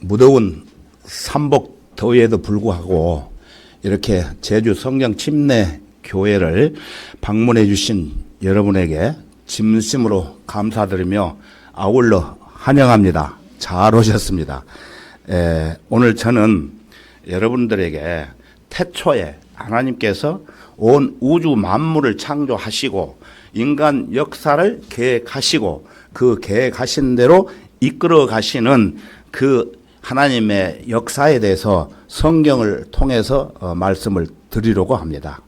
무더운 삼복 더위에도 불구하고 이렇게 제주 성령 침례 교회를 방문해 주신 여러분에게 진심으로 감사드리며 아울러 환영합니다. 잘 오셨습니다. 오늘 저는 여러분들에게 태초에 하나님께서 온 우주 만물을 창조하시고 인간 역사를 계획하시고 그 계획하신 대로 이끌어 가시는 그 하나님의 역사에 대해서 성경을 통해서 말씀을 드리려고 합니다.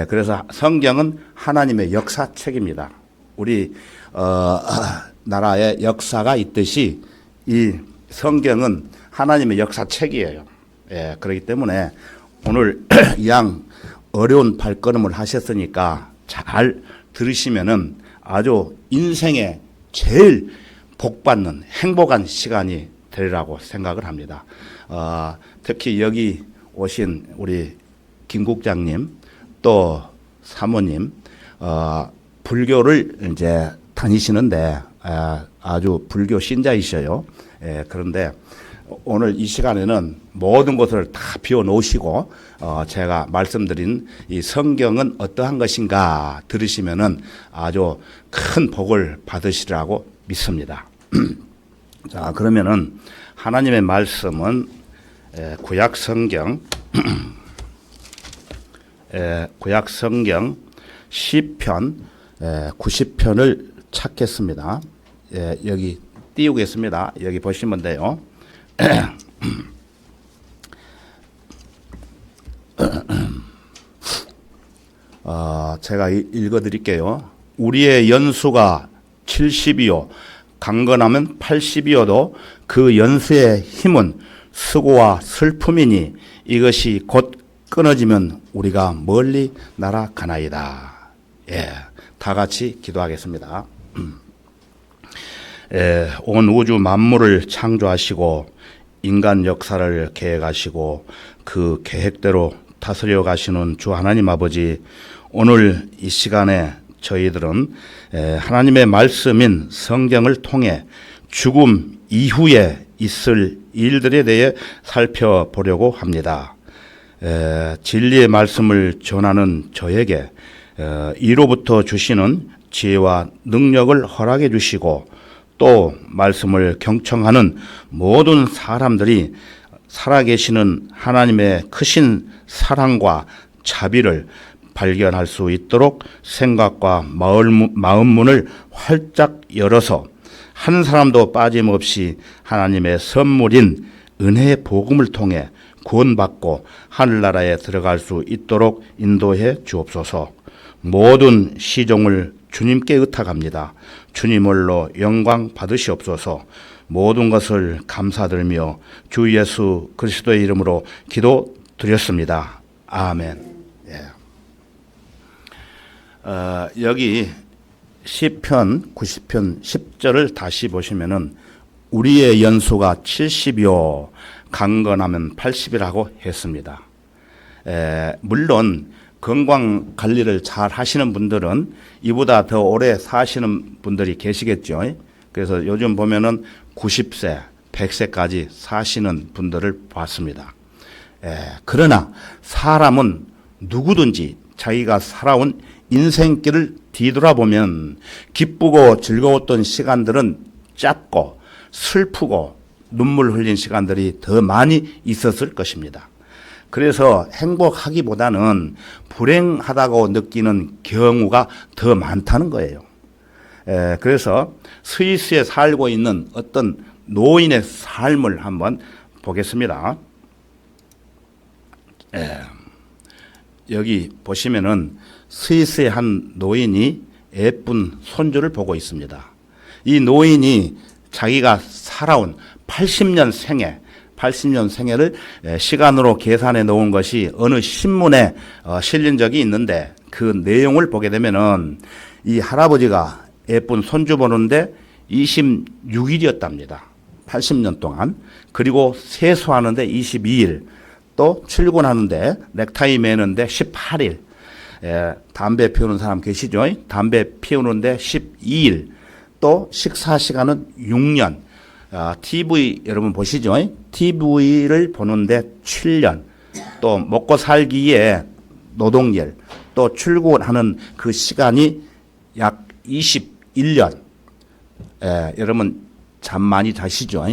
그래서 성경은 하나님의 역사책입니다. 우리 나라의 역사가 있듯이 이 성경은 하나님의 역사책이에요. 그렇기 때문에 오늘 이왕 어려운 발걸음을 하셨으니까 잘 들으시면은 아주 인생에 제일 복받는 행복한 시간이 되리라고 생각을 합니다. 특히 여기 오신 우리 김 국장님 또 사모님 불교를 이제 다니시는데 아주 불교 신자이셔요. 그런데 오늘 이 시간에는 모든 것을 다 비워놓으시고 제가 말씀드린 이 성경은 어떠한 것인가 들으시면은 아주 큰 복을 받으시리라고 믿습니다. 자, 그러면은 하나님의 말씀은 구약 성경 구약 성경 시편 90편을 찾겠습니다. 여기 띄우겠습니다. 여기 보시면 돼요. 제가 읽어드릴게요. 우리의 연수가 70이요 강건하면 80이어도 그 연수의 힘은 수고와 슬픔이니 이것이 곧 끊어지면 우리가 멀리 날아가나이다. 다 같이 기도하겠습니다. 온 우주 만물을 창조하시고 인간 역사를 계획하시고 그 계획대로 다스려 가시는 주 하나님 아버지, 오늘 이 시간에 저희들은 하나님의 말씀인 성경을 통해 죽음 이후에 있을 일들에 대해 살펴보려고 합니다. 진리의 말씀을 전하는 저에게 이로부터 주시는 지혜와 능력을 허락해 주시고 또 말씀을 경청하는 모든 사람들이 살아계시는 하나님의 크신 사랑과 자비를 발견할 수 있도록 생각과 마음 문을 활짝 열어서 한 사람도 빠짐없이 하나님의 선물인 은혜의 복음을 통해 구원받고 하늘나라에 들어갈 수 있도록 인도해 주옵소서. 모든 시종을 주님께 의탁합니다. 주님 홀로 영광 받으시옵소서. 모든 것을 감사드리며 주 예수 그리스도의 이름으로 기도드렸습니다. 아멘. 여기 시편 90편 10절을 다시 보시면은 우리의 연수가 70이요 강건하면 80이라고 했습니다. 물론 건강 관리를 잘 하시는 분들은 이보다 더 오래 사시는 분들이 계시겠죠. 그래서 요즘 보면은 90세, 100세까지 사시는 분들을 봤습니다. 그러나 사람은 누구든지 자기가 살아온 인생길을 뒤돌아보면 기쁘고 즐거웠던 시간들은 짧고 슬프고 눈물 흘린 시간들이 더 많이 있었을 것입니다. 그래서 행복하기보다는 불행하다고 느끼는 경우가 더 많다는 거예요. 그래서 스위스에 살고 있는 어떤 노인의 삶을 한번 보겠습니다. 여기 보시면은 스위스의 한 노인이 예쁜 손주를 보고 있습니다. 이 노인이 자기가 살아온 80년 생애를 시간으로 계산해 놓은 것이 어느 신문에 실린 적이 있는데 그 내용을 보게 되면은 이 할아버지가 예쁜 손주 보는데 26일이었답니다. 80년 동안. 그리고 세수하는데 22일, 또 출근하는데 넥타이 매는데 18일, 담배 피우는 사람 계시죠? 담배 피우는데 12일, 또 식사 시간은 6년, TV 여러분 보시죠? TV를 보는데 7년, 또 먹고 살기에 노동일, 또 출근하는 그 시간이 약 21년. 여러분 잠 많이 자시죠?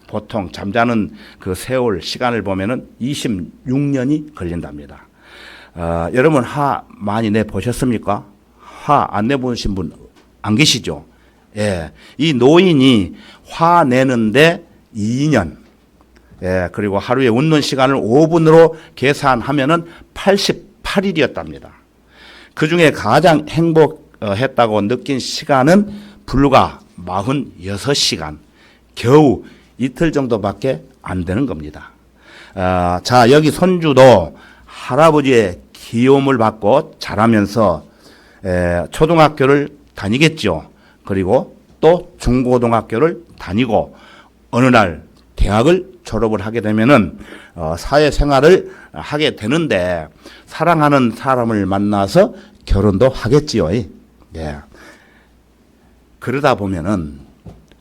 보통 잠자는 그 세월 시간을 보면은 26년이 걸린답니다. 여러분 화 많이 내 보셨습니까? 화 안 내보신 분 안 계시죠? 이 노인이 화 내는데 2년, 그리고 하루에 웃는 시간을 5분으로 계산하면은 88일이었답니다. 그 중에 가장 행복했다고 느낀 시간은 불과 46시간, 겨우 이틀 정도밖에 안 되는 겁니다. 자, 여기 손주도 할아버지의 귀여움을 받고 자라면서 초등학교를 다니겠죠. 그리고 또 중고등학교를 다니고 어느 날 대학을 졸업을 하게 되면은 사회생활을 하게 되는데 사랑하는 사람을 만나서 결혼도 하겠지요. 그러다 보면은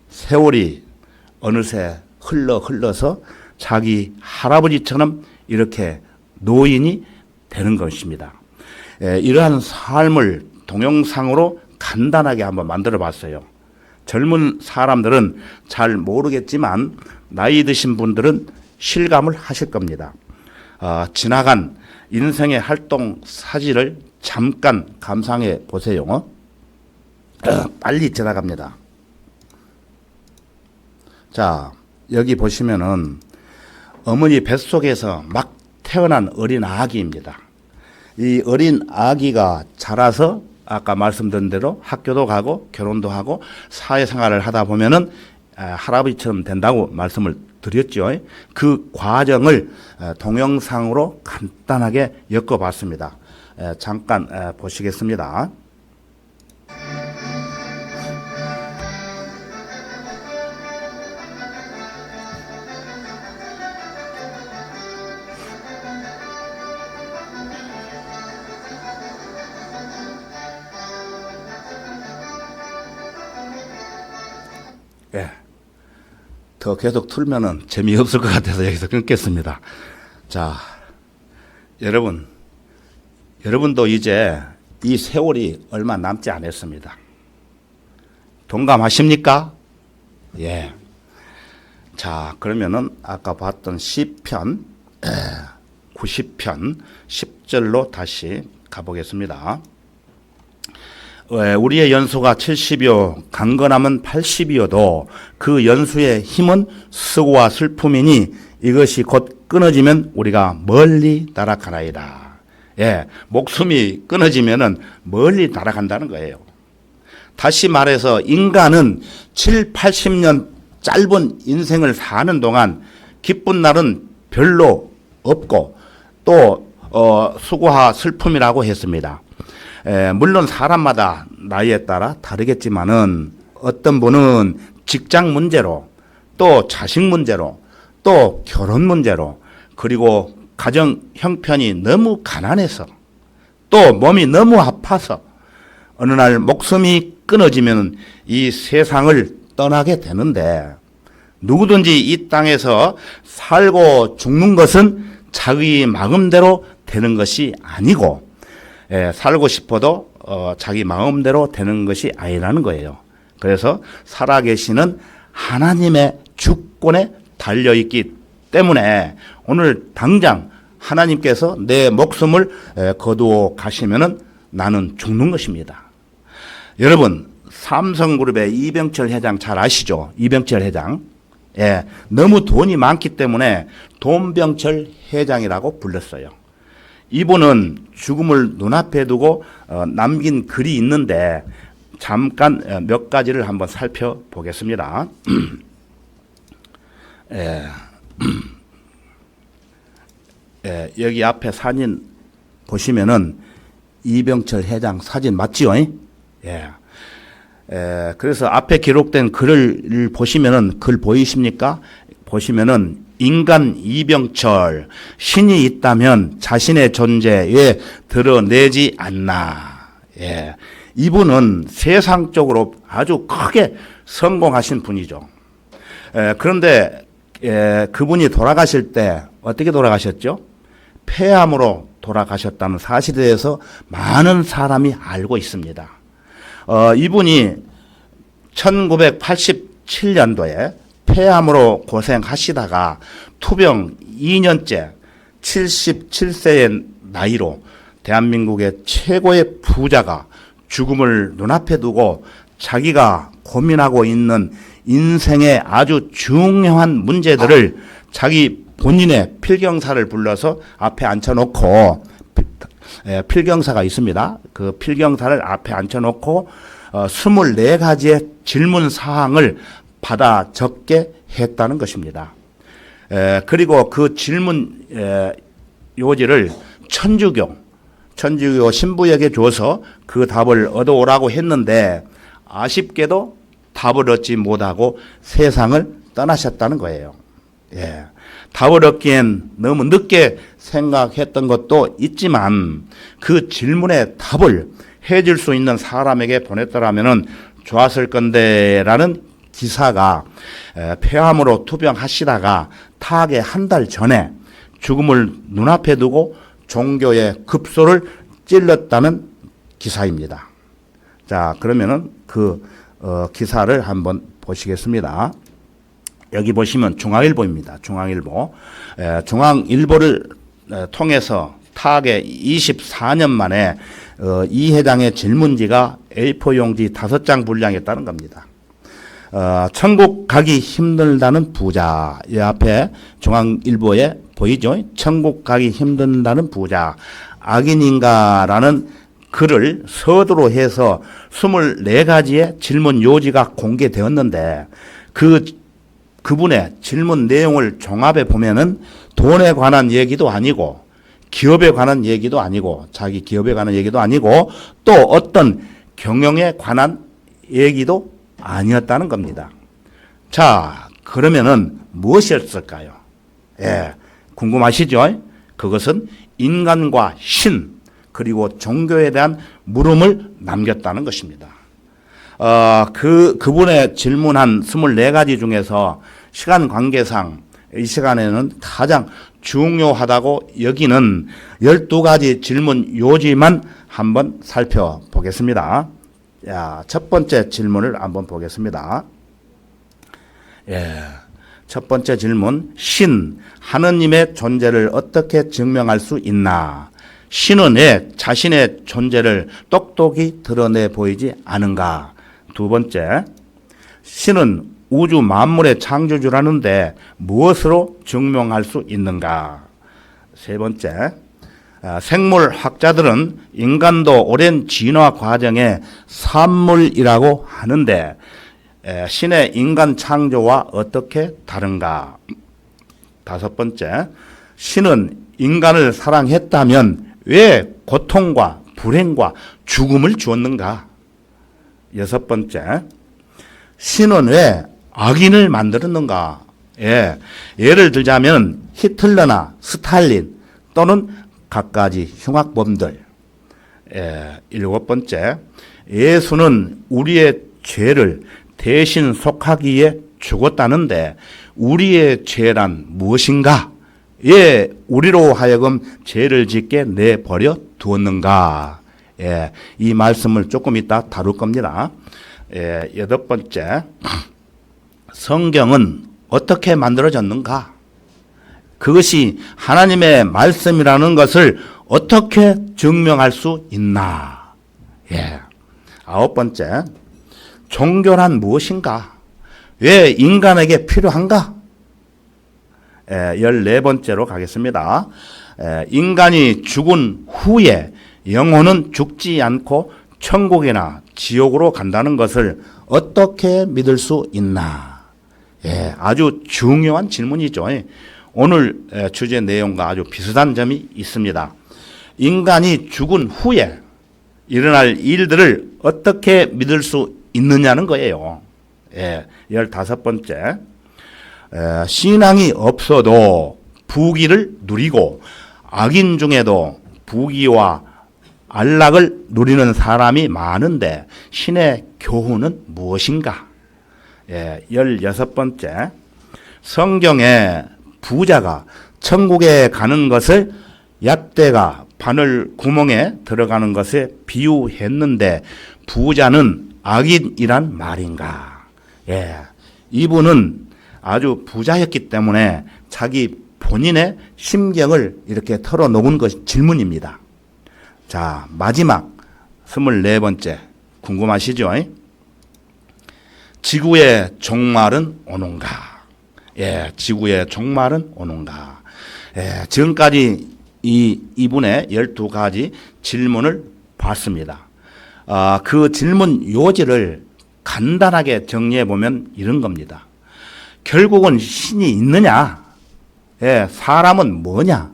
세월이 어느새 흘러서 자기 할아버지처럼 이렇게 노인이 되는 것입니다. 이러한 삶을 동영상으로 간단하게 한번 만들어 봤어요. 젊은 사람들은 잘 모르겠지만 나이 드신 분들은 실감을 하실 겁니다. 지나간 인생의 활동 사진을 잠깐 감상해 보세요. 빨리 지나갑니다. 자, 여기 보시면은 어머니 뱃속에서 막 태어난 어린 아기입니다. 이 어린 아기가 자라서 아까 말씀드린 대로 학교도 가고 결혼도 하고 사회생활을 하다 보면은 할아버지처럼 된다고 말씀을 드렸죠. 그 과정을 동영상으로 간단하게 엮어봤습니다. 잠깐 보시겠습니다. 더 계속 틀면은 재미없을 것 같아서 여기서 끊겠습니다. 자, 여러분도 이제 이 세월이 얼마 남지 않았습니다. 동감하십니까? 예. 자, 그러면은 아까 봤던 시편 90편 10절로 다시 가보겠습니다. 우리의 연수가 70이요 강건함은 80이어도 그 연수의 힘은 수고와 슬픔이니 이것이 곧 끊어지면 우리가 멀리 날아가나이다. 목숨이 끊어지면은 멀리 날아간다는 거예요. 다시 말해서 인간은 7, 80년 짧은 인생을 사는 동안 기쁜 날은 별로 없고 또 수고와 슬픔이라고 했습니다. 물론 사람마다 나이에 따라 다르겠지만은 어떤 분은 직장 문제로 또 자식 문제로 또 결혼 문제로 그리고 가정 형편이 너무 가난해서 또 몸이 너무 아파서 어느 날 목숨이 끊어지면 이 세상을 떠나게 되는데 누구든지 이 땅에서 살고 죽는 것은 자기 마음대로 되는 것이 아니고 살고 싶어도 자기 마음대로 되는 것이 아니라는 거예요. 그래서 살아계시는 하나님의 주권에 달려있기 때문에 오늘 당장 하나님께서 내 목숨을 거두어 가시면은 나는 죽는 것입니다. 여러분, 삼성그룹의 이병철 회장 잘 아시죠? 이병철 회장. 너무 돈이 많기 때문에 돈병철 회장이라고 불렀어요. 이분은 죽음을 눈앞에 두고 남긴 글이 있는데 잠깐 몇 가지를 한번 살펴보겠습니다. 여기 앞에 사진 보시면은 이병철 회장 사진 맞지요? 그래서 앞에 기록된 글을 보시면은 글 보이십니까? 보시면은 인간 이병철, 신이 있다면 자신의 존재에 드러내지 않나. 이분은 세상적으로 아주 크게 성공하신 분이죠. 그런데 그분이 돌아가실 때 어떻게 돌아가셨죠? 폐암으로 돌아가셨다는 사실에 대해서 많은 사람이 알고 있습니다. 이분이 1987년도에 폐암으로 고생하시다가 투병 2년째 77세의 나이로 대한민국의 최고의 부자가 죽음을 눈앞에 두고 자기가 고민하고 있는 인생의 아주 중요한 문제들을 자기 본인의 필경사를 불러서 앞에 앉혀놓고, 필경사가 있습니다. 그 필경사를 앞에 앉혀놓고 24가지의 질문 사항을 받아 적게 했다는 것입니다. 그리고 그 질문 요지를 천주교 신부에게 줘서 그 답을 얻어오라고 했는데 아쉽게도 답을 얻지 못하고 세상을 떠나셨다는 거예요. 답을 얻기엔 너무 늦게 생각했던 것도 있지만 그 질문의 답을 해줄 수 있는 사람에게 보냈더라면 좋았을 건데라는 기사가 폐암으로 투병하시다가 타악의 한 달 전에 죽음을 눈앞에 두고 종교의 급소를 찔렀다는 기사입니다. 자, 그러면은 그 기사를 한번 보시겠습니다. 여기 보시면 중앙일보입니다. 중앙일보. 중앙일보를 통해서 타악의 24년 만에 이 회장의 질문지가 A4 용지 5장 분량이었다는 겁니다. 천국 가기 힘들다는 부자. 이 앞에 중앙일보에 보이죠? 천국 가기 힘든다는 부자. 악인인가라는 글을 서두로 해서 24가지의 질문 요지가 공개되었는데 그분의 질문 내용을 종합해 보면은 돈에 관한 얘기도 아니고 기업에 관한 얘기도 아니고 자기 기업에 관한 얘기도 아니고 또 어떤 경영에 관한 얘기도 아니었다는 겁니다. 자, 그러면은 무엇이었을까요? 궁금하시죠? 그것은 인간과 신 그리고 종교에 대한 물음을 남겼다는 것입니다. 그분의 질문한 24가지 중에서 시간 관계상 이 시간에는 가장 중요하다고 여기는 12가지 질문 요지만 한번 살펴보겠습니다. 첫 번째 질문을 한번 보겠습니다. 첫 번째 질문. 신, 하느님의 존재를 어떻게 증명할 수 있나? 신은 왜 자신의 존재를 똑똑히 드러내 보이지 않은가? 두 번째, 신은 우주 만물의 창조주라는데 무엇으로 증명할 수 있는가? 세 번째, 생물학자들은 인간도 오랜 진화 과정의 산물이라고 하는데 신의 인간 창조와 어떻게 다른가? 다섯 번째, 신은 인간을 사랑했다면 왜 고통과 불행과 죽음을 주었는가? 여섯 번째, 신은 왜 악인을 만들었는가? 예를 들자면 히틀러나 스탈린 또는 갖가지 흉악범들. 일곱 번째, 예수는 우리의 죄를 대신 속하기 위해 죽었다는데 우리의 죄란 무엇인가? 왜 우리로 하여금 죄를 짓게 내버려 두었는가? 이 말씀을 조금 이따 다룰 겁니다. 여덟 번째, 성경은 어떻게 만들어졌는가? 그것이 하나님의 말씀이라는 것을 어떻게 증명할 수 있나? 아홉 번째, 종교란 무엇인가? 왜 인간에게 필요한가? 14번째로 가겠습니다. 인간이 죽은 후에 영혼은 죽지 않고 천국이나 지옥으로 간다는 것을 어떻게 믿을 수 있나? 아주 중요한 질문이죠. 오늘 주제 내용과 아주 비슷한 점이 있습니다. 인간이 죽은 후에 일어날 일들을 어떻게 믿을 수 있느냐는 거예요. 15번째, 신앙이 없어도 부귀를 누리고 악인 중에도 부귀와 안락을 누리는 사람이 많은데 신의 교훈은 무엇인가? 16번째, 성경에 부자가 천국에 가는 것을 약대가 바늘 구멍에 들어가는 것에 비유했는데 부자는 악인이란 말인가? 예, 이분은 아주 부자였기 때문에 자기 본인의 심경을 이렇게 털어놓은 것 질문입니다. 자, 마지막 24번째 궁금하시죠? 지구의 종말은 오는가? 예, 지구의 종말은 오는가? 예, 지금까지 이분의 12가지 질문을 봤습니다. 그 질문 요지를 간단하게 정리해 보면 이런 겁니다. 결국은 신이 있느냐? 예, 사람은 뭐냐?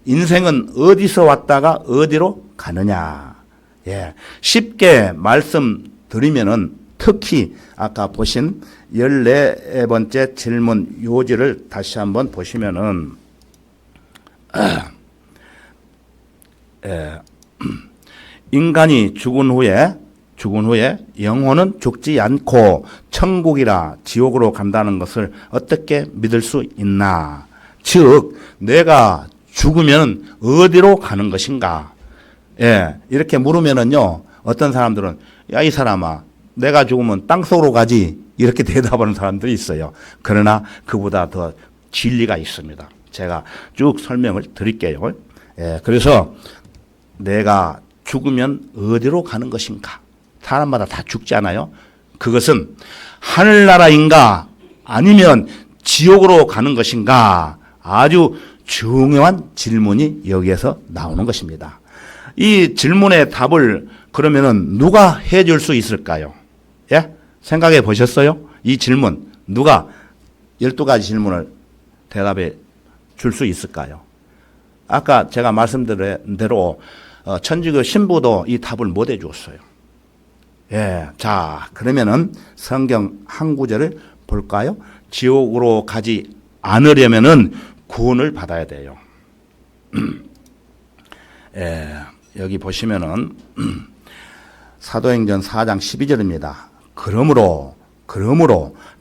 인생은 어디서 왔다가 어디로 가느냐? 예, 쉽게 말씀드리면은 특히 아까 보신 14번째 질문 요지를 다시 한번 보시면은 인간이 죽은 후에 영혼은 죽지 않고 천국이라 지옥으로 간다는 것을 어떻게 믿을 수 있나? 즉 내가 죽으면 어디로 가는 것인가? 예, 이렇게 물으면은요, 어떤 사람들은 야, 이 사람아, 내가 죽으면 땅속으로 가지, 이렇게 대답하는 사람들이 있어요. 그러나 그보다 더 진리가 있습니다. 제가 쭉 설명을 드릴게요. 예, 그래서 내가 죽으면 어디로 가는 것인가? 사람마다 다 죽지 않아요? 그것은 하늘나라인가 아니면 지옥으로 가는 것인가? 아주 중요한 질문이 여기에서 나오는 것입니다. 이 질문의 답을 그러면은 누가 해줄 수 있을까요? 예? 생각해 보셨어요? 이 질문 누가 12가지 질문을 대답해 줄 수 있을까요? 아까 제가 말씀드린 대로 천주교 신부도 이 답을 못 해주었어요. 예, 자, 그러면은 성경 한 구절을 볼까요? 지옥으로 가지 않으려면은 구원을 받아야 돼요. 예, 여기 보시면은 사도행전 4장 12절입니다. 그러므로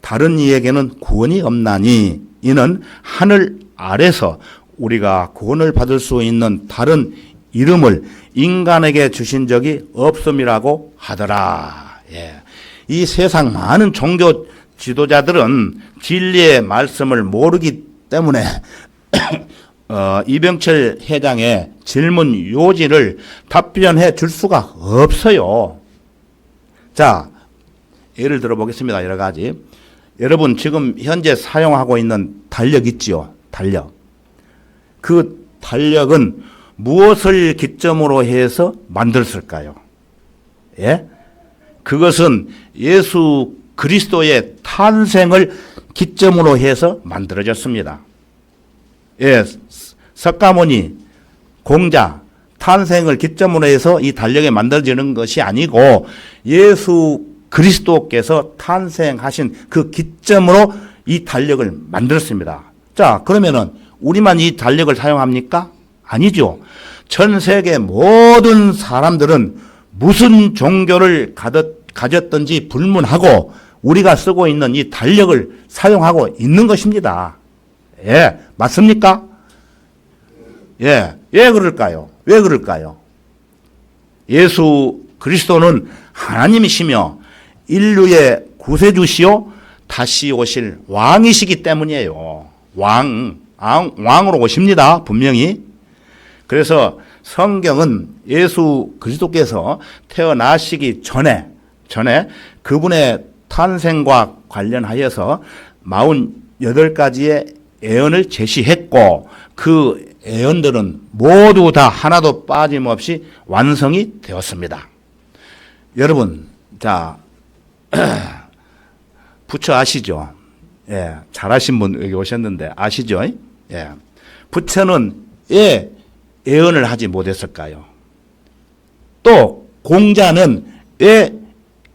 다른 이에게는 구원이 없나니 이는 하늘 아래서 우리가 구원을 받을 수 있는 다른 이름을 인간에게 주신 적이 없음이라고 하더라. 예. 이 세상 많은 종교 지도자들은 진리의 말씀을 모르기 때문에 이병철 회장의 질문 요지를 답변해 줄 수가 없어요. 자, 예를 들어 보겠습니다. 여러 가지. 여러분 지금 현재 사용하고 있는 달력 있지요? 달력. 그 달력은 무엇을 기점으로 해서 만들었을까요? 예? 그것은 예수 그리스도의 탄생을 기점으로 해서 만들어졌습니다. 예, 석가모니 공자 탄생을 기점으로 해서 이 달력이 만들어지는 것이 아니고 예수 그리스도께서 탄생하신 그 기점으로 이 달력을 만들었습니다. 자, 그러면은 우리만 이 달력을 사용합니까? 아니죠. 전 세계 모든 사람들은 무슨 종교를 가졌든지 불문하고 우리가 쓰고 있는 이 달력을 사용하고 있는 것입니다. 예, 맞습니까? 예, 왜 그럴까요? 왜 그럴까요? 예수 그리스도는 하나님이시며 인류의 구세주시요 다시 오실 왕이시기 때문이에요. 왕으로 오십니다. 분명히. 그래서 성경은 예수 그리스도께서 태어나시기 전에 그분의 탄생과 관련하여서 48가지의 예언을 제시했고 그 예언들은 모두 다 하나도 빠짐없이 완성이 되었습니다. 여러분, 자, 부처 아시죠? 예, 잘하신 분 여기 오셨는데 아시죠? 예, 부처는 왜 예언을 하지 못했을까요? 또 공자는 왜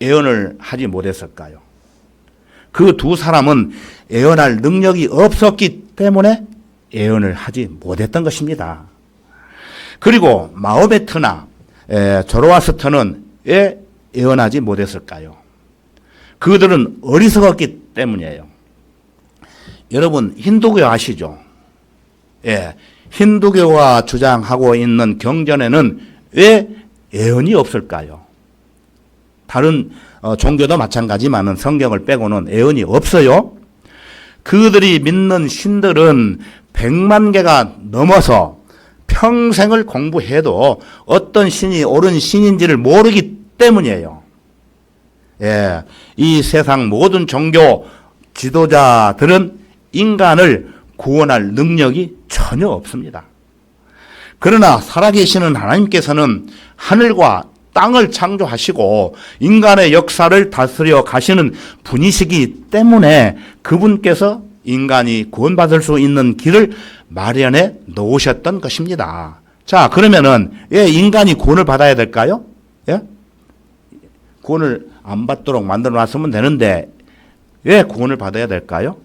예언을 하지 못했을까요? 그 두 사람은 예언할 능력이 없었기 때문에 예언을 하지 못했던 것입니다. 그리고 마호메트나 조로아스터는 왜 예언하지 못했을까요? 그들은 어리석었기 때문이에요. 여러분 힌두교 아시죠? 예, 힌두교가 주장하고 있는 경전에는 왜 예언이 없을까요? 다른 종교도 마찬가지지만 성경을 빼고는 예언이 없어요. 그들이 믿는 신들은 100만 개가 넘어서 평생을 공부해도 어떤 신이 옳은 신인지를 모르기 때문이에요. 예, 이 세상 모든 종교 지도자들은 인간을 구원할 능력이 전혀 없습니다. 그러나 살아계시는 하나님께서는 하늘과 땅을 창조하시고 인간의 역사를 다스려 가시는 분이시기 때문에 그분께서 인간이 구원받을 수 있는 길을 마련해 놓으셨던 것입니다. 자, 그러면은 왜 인간이 구원을 받아야 될까요? 예? 구원을 안 받도록 만들어 놨으면 되는데 왜 구원을 받아야 될까요?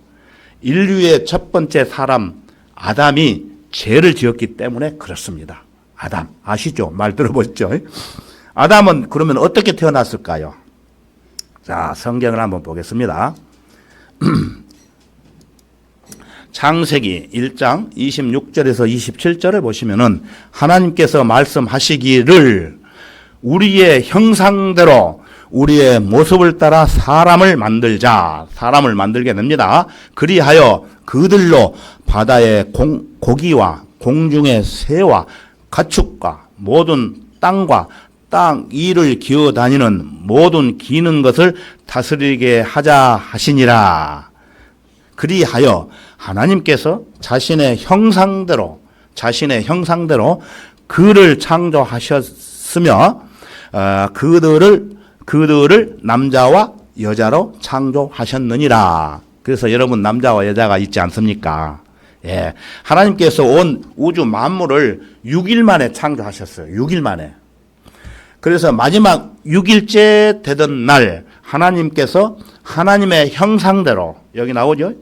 인류의 첫 번째 사람 아담이 죄를 지었기 때문에 그렇습니다. 아담 아시죠? 말 들어보셨죠? 아담은 그러면 어떻게 태어났을까요? 자, 성경을 한번 보겠습니다. 창세기 1장 26절에서 27절을 보시면은 하나님께서 말씀하시기를 우리의 형상대로 우리의 모습을 따라 사람을 만들자. 사람을 만들게 됩니다. 그리하여 그들로 바다의 고기와 공중의 새와 가축과 모든 땅과 땅 위를 기어다니는 모든 기는 것을 다스리게 하자 하시니라. 그리하여 하나님께서 자신의 형상대로 그를 창조하셨으며 그들을 남자와 여자로 창조하셨느니라. 그래서 여러분 남자와 여자가 있지 않습니까? 예, 하나님께서 온 우주 만물을 6일 만에 창조하셨어요. 6일 만에. 그래서 마지막 6일째 되던 날 하나님께서 하나님의 형상대로 여기 나오죠.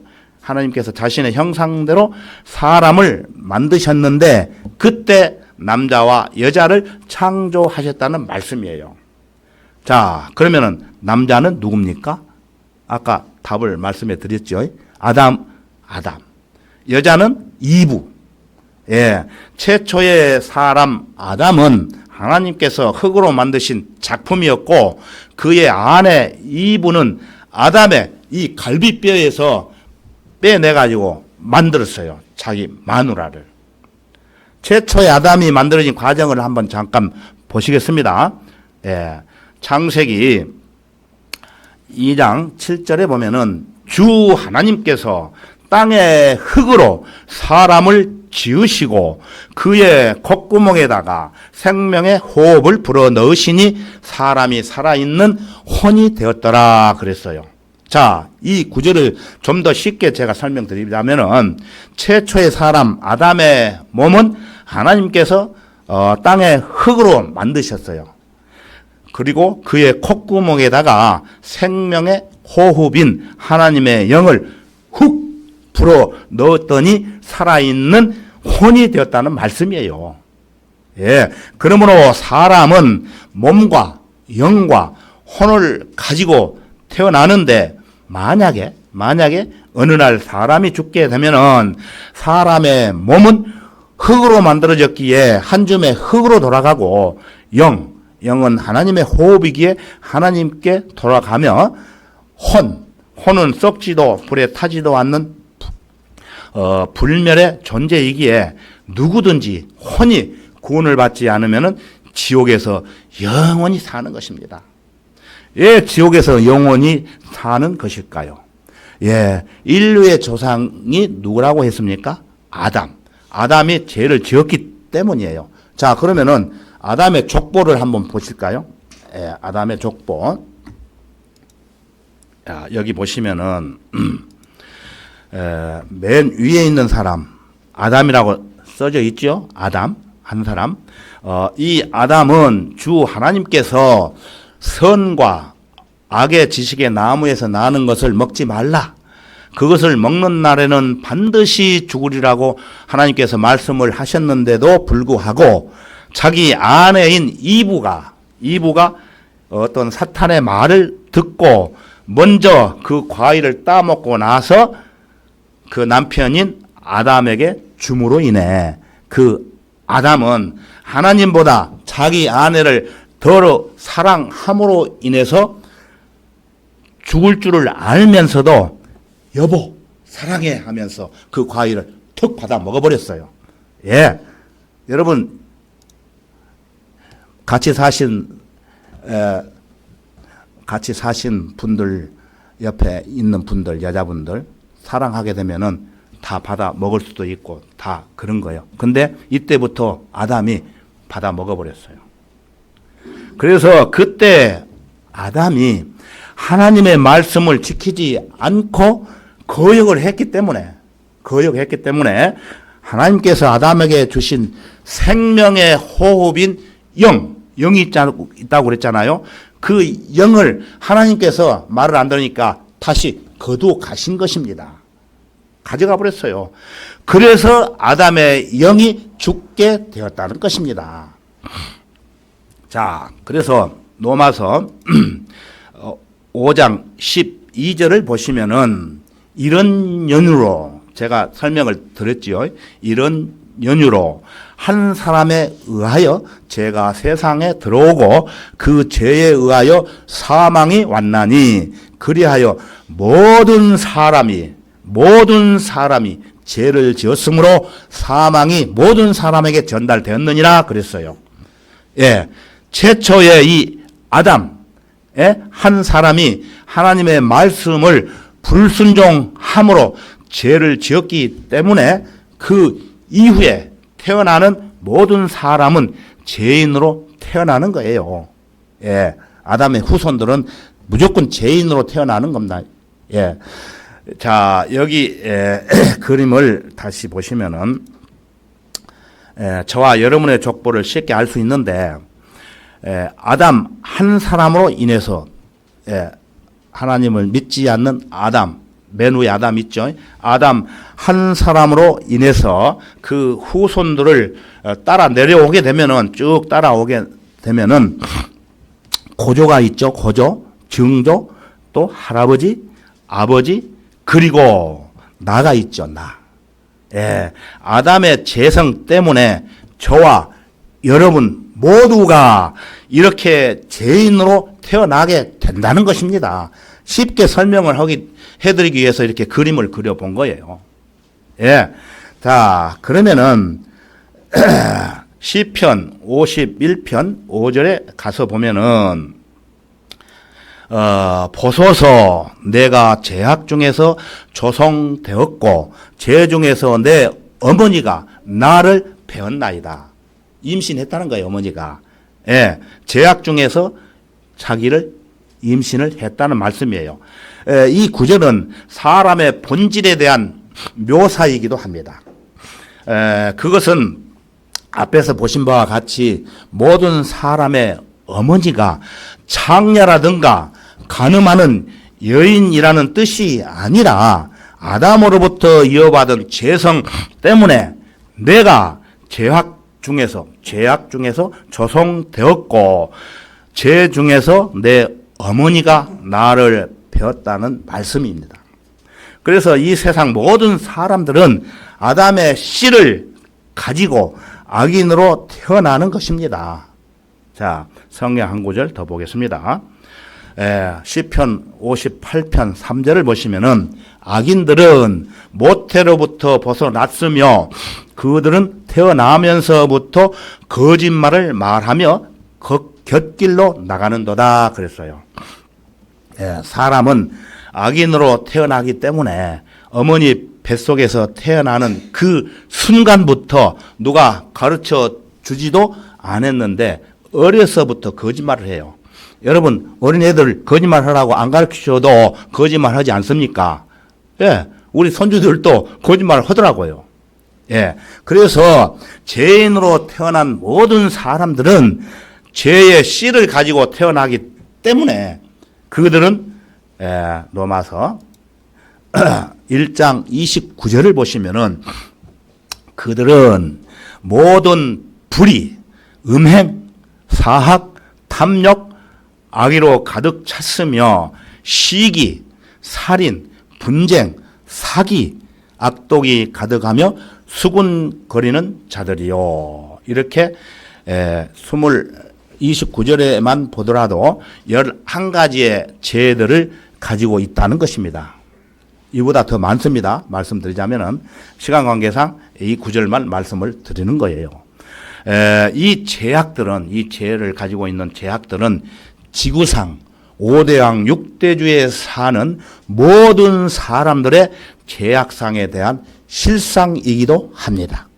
하나님께서 자신의 형상대로 사람을 만드셨는데 그때 남자와 여자를 창조하셨다는 말씀이에요. 자, 그러면은 남자는 누굽니까? 아까 답을 말씀해 드렸죠. 아담. 여자는 이브. 예, 최초의 사람 아담은 하나님께서 흙으로 만드신 작품이었고 그의 아내 이브는 아담의 이 갈비뼈에서 빼내가지고 만들었어요. 자기 마누라를. 최초의 아담이 만들어진 과정을 한번 잠깐 보시겠습니다. 예, 창세기 2장 7절에 보면은 주 하나님께서 땅의 흙으로 사람을 지으시고 그의 콧구멍에다가 생명의 호흡을 불어 넣으시니 사람이 살아있는 혼이 되었더라 그랬어요. 자, 이 구절을 좀 더 쉽게 제가 설명드리자면은 최초의 사람 아담의 몸은 하나님께서 땅의 흙으로 만드셨어요. 그리고 그의 콧구멍에다가 생명의 호흡인 하나님의 영을 훅 불어 넣었더니 살아있는 혼이 되었다는 말씀이에요. 예, 그러므로 사람은 몸과 영과 혼을 가지고 태어나는데 만약에 어느 날 사람이 죽게 되면은 사람의 몸은 흙으로 만들어졌기에 한 줌의 흙으로 돌아가고 영은 하나님의 호흡이기에 하나님께 돌아가며 혼은 썩지도 불에 타지도 않는 불멸의 존재이기에 누구든지 혼이 구원을 받지 않으면은 지옥에서 영원히 사는 것입니다. 왜 지옥에서 영원히 사는 것일까요? 예, 인류의 조상이 누구라고 했습니까? 아담이 죄를 지었기 때문이에요. 자, 그러면은 아담의 족보를 한번 보실까요? 예, 아담의 족보. 자, 여기 보시면은 맨 위에 있는 사람 아담이라고 써져 있죠. 아담 한 사람. 이 아담은 주 하나님께서 선과 악의 지식의 나무에서 나는 것을 먹지 말라. 그것을 먹는 날에는 반드시 죽으리라고 하나님께서 말씀을 하셨는데도 불구하고 자기 아내인 이브가 어떤 사탄의 말을 듣고 먼저 그 과일을 따먹고 나서 그 남편인 아담에게 줌으로 인해 그 아담은 하나님보다 자기 아내를 더 사랑함으로 인해서 죽을 줄을 알면서도 여보 사랑해 하면서 그 과일을 툭 받아 먹어버렸어요. 예, 여러분 같이 사신 분들 옆에 있는 분들 여자분들 사랑하게 되면은 다 받아 먹을 수도 있고 다 그런 거예요. 근데 이때부터 아담이 받아 먹어버렸어요. 그래서 그때 아담이 하나님의 말씀을 지키지 않고 거역을 했기 때문에 하나님께서 아담에게 주신 생명의 호흡인 영이 있다고 그랬잖아요. 그 영을 하나님께서 말을 안 들으니까 다시 거두어 가신 것입니다. 가져가 버렸어요. 그래서 아담의 영이 죽게 되었다는 것입니다. 자, 그래서 로마서 5장 12절을 보시면은 이런 연유로 제가 설명을 드렸지요. 이런 연유로 한 사람에 의하여 죄가 세상에 들어오고 그 죄에 의하여 사망이 왔나니 그리하여 모든 사람이 죄를 지었으므로 사망이 모든 사람에게 전달되었느니라 그랬어요. 예, 최초의 이 아담 한 사람이 하나님의 말씀을 불순종함으로 죄를 지었기 때문에 그 이후에 태어나는 모든 사람은 죄인으로 태어나는 거예요. 예, 아담의 후손들은 무조건 죄인으로 태어나는 겁니다. 예, 자 여기 그림을 다시 보시면은 저와 여러분의 족보를 쉽게 알 수 있는데 아담 한 사람으로 인해서 하나님을 믿지 않는 아담 맨 위에 아담 있죠. 아담 한 사람으로 인해서 그 후손들을 따라 내려오게 되면은 쭉 따라오게 되면은 고조가 있죠. 고조, 증조, 또 할아버지, 아버지 그리고 나가 있죠. 나. 예, 아담의 재성 때문에 저와 여러분 모두가 이렇게 죄인으로 태어나게 된다는 것입니다. 쉽게 설명을 해드리기 위해서 이렇게 그림을 그려본 거예요. 예. 자, 그러면은, 시편 51편 5절에 가서 보면은, 보소서 내가 죄악 중에서 조성되었고, 죄 중에서 내 어머니가 나를 배웠나이다. 임신했다는 거예요, 어머니가. 예. 죄악 중에서 자기를 임신을 했다는 말씀이에요. 이 구절은 사람의 본질에 대한 묘사이기도 합니다. 그것은 앞에서 보신 바와 같이 모든 사람의 어머니가 창녀라든가 간음하는 여인이라는 뜻이 아니라 아담으로부터 이어받은 죄성 때문에 내가 죄악 중에서 조성되었고 죄 중에서 내 어머니가 나를 배웠다는 말씀입니다. 그래서 이 세상 모든 사람들은 아담의 씨를 가지고 악인으로 태어나는 것입니다. 자, 성경 한 구절 더 보겠습니다. 시편 58편 3절을 보시면은 악인들은 모태로부터 벗어났으며 그들은 태어나면서부터 거짓말을 말하며 곁길로 나가는도다 그랬어요. 사람은 악인으로 태어나기 때문에 어머니 뱃속에서 태어나는 그 순간부터 누가 가르쳐 주지도 않았는데 어려서부터 거짓말을 해요. 여러분 어린애들 거짓말하라고 안 가르쳐줘도 거짓말하지 않습니까? 예, 우리 손주들도 거짓말을 하더라고요. 예, 그래서 죄인으로 태어난 모든 사람들은 죄의 씨를 가지고 태어나기 때문에 그들은 로마서 1장 29절을 보시면은 그들은 모든 불의, 음행, 사학, 탐욕, 악의로 가득 찼으며 시기, 살인, 분쟁, 사기, 악독이 가득하며 수군거리는 자들이요. 이렇게 29절에만 보더라도 11가지의 죄들을 가지고 있다는 것입니다. 이보다 더 많습니다. 말씀드리자면은 시간 관계상 이 구절만 말씀을 드리는 거예요. 이 죄를 가지고 있는 죄악들은 지구상 5대왕 6대주에 사는 모든 사람들의 죄악상에 대한 실상이기도 합니다.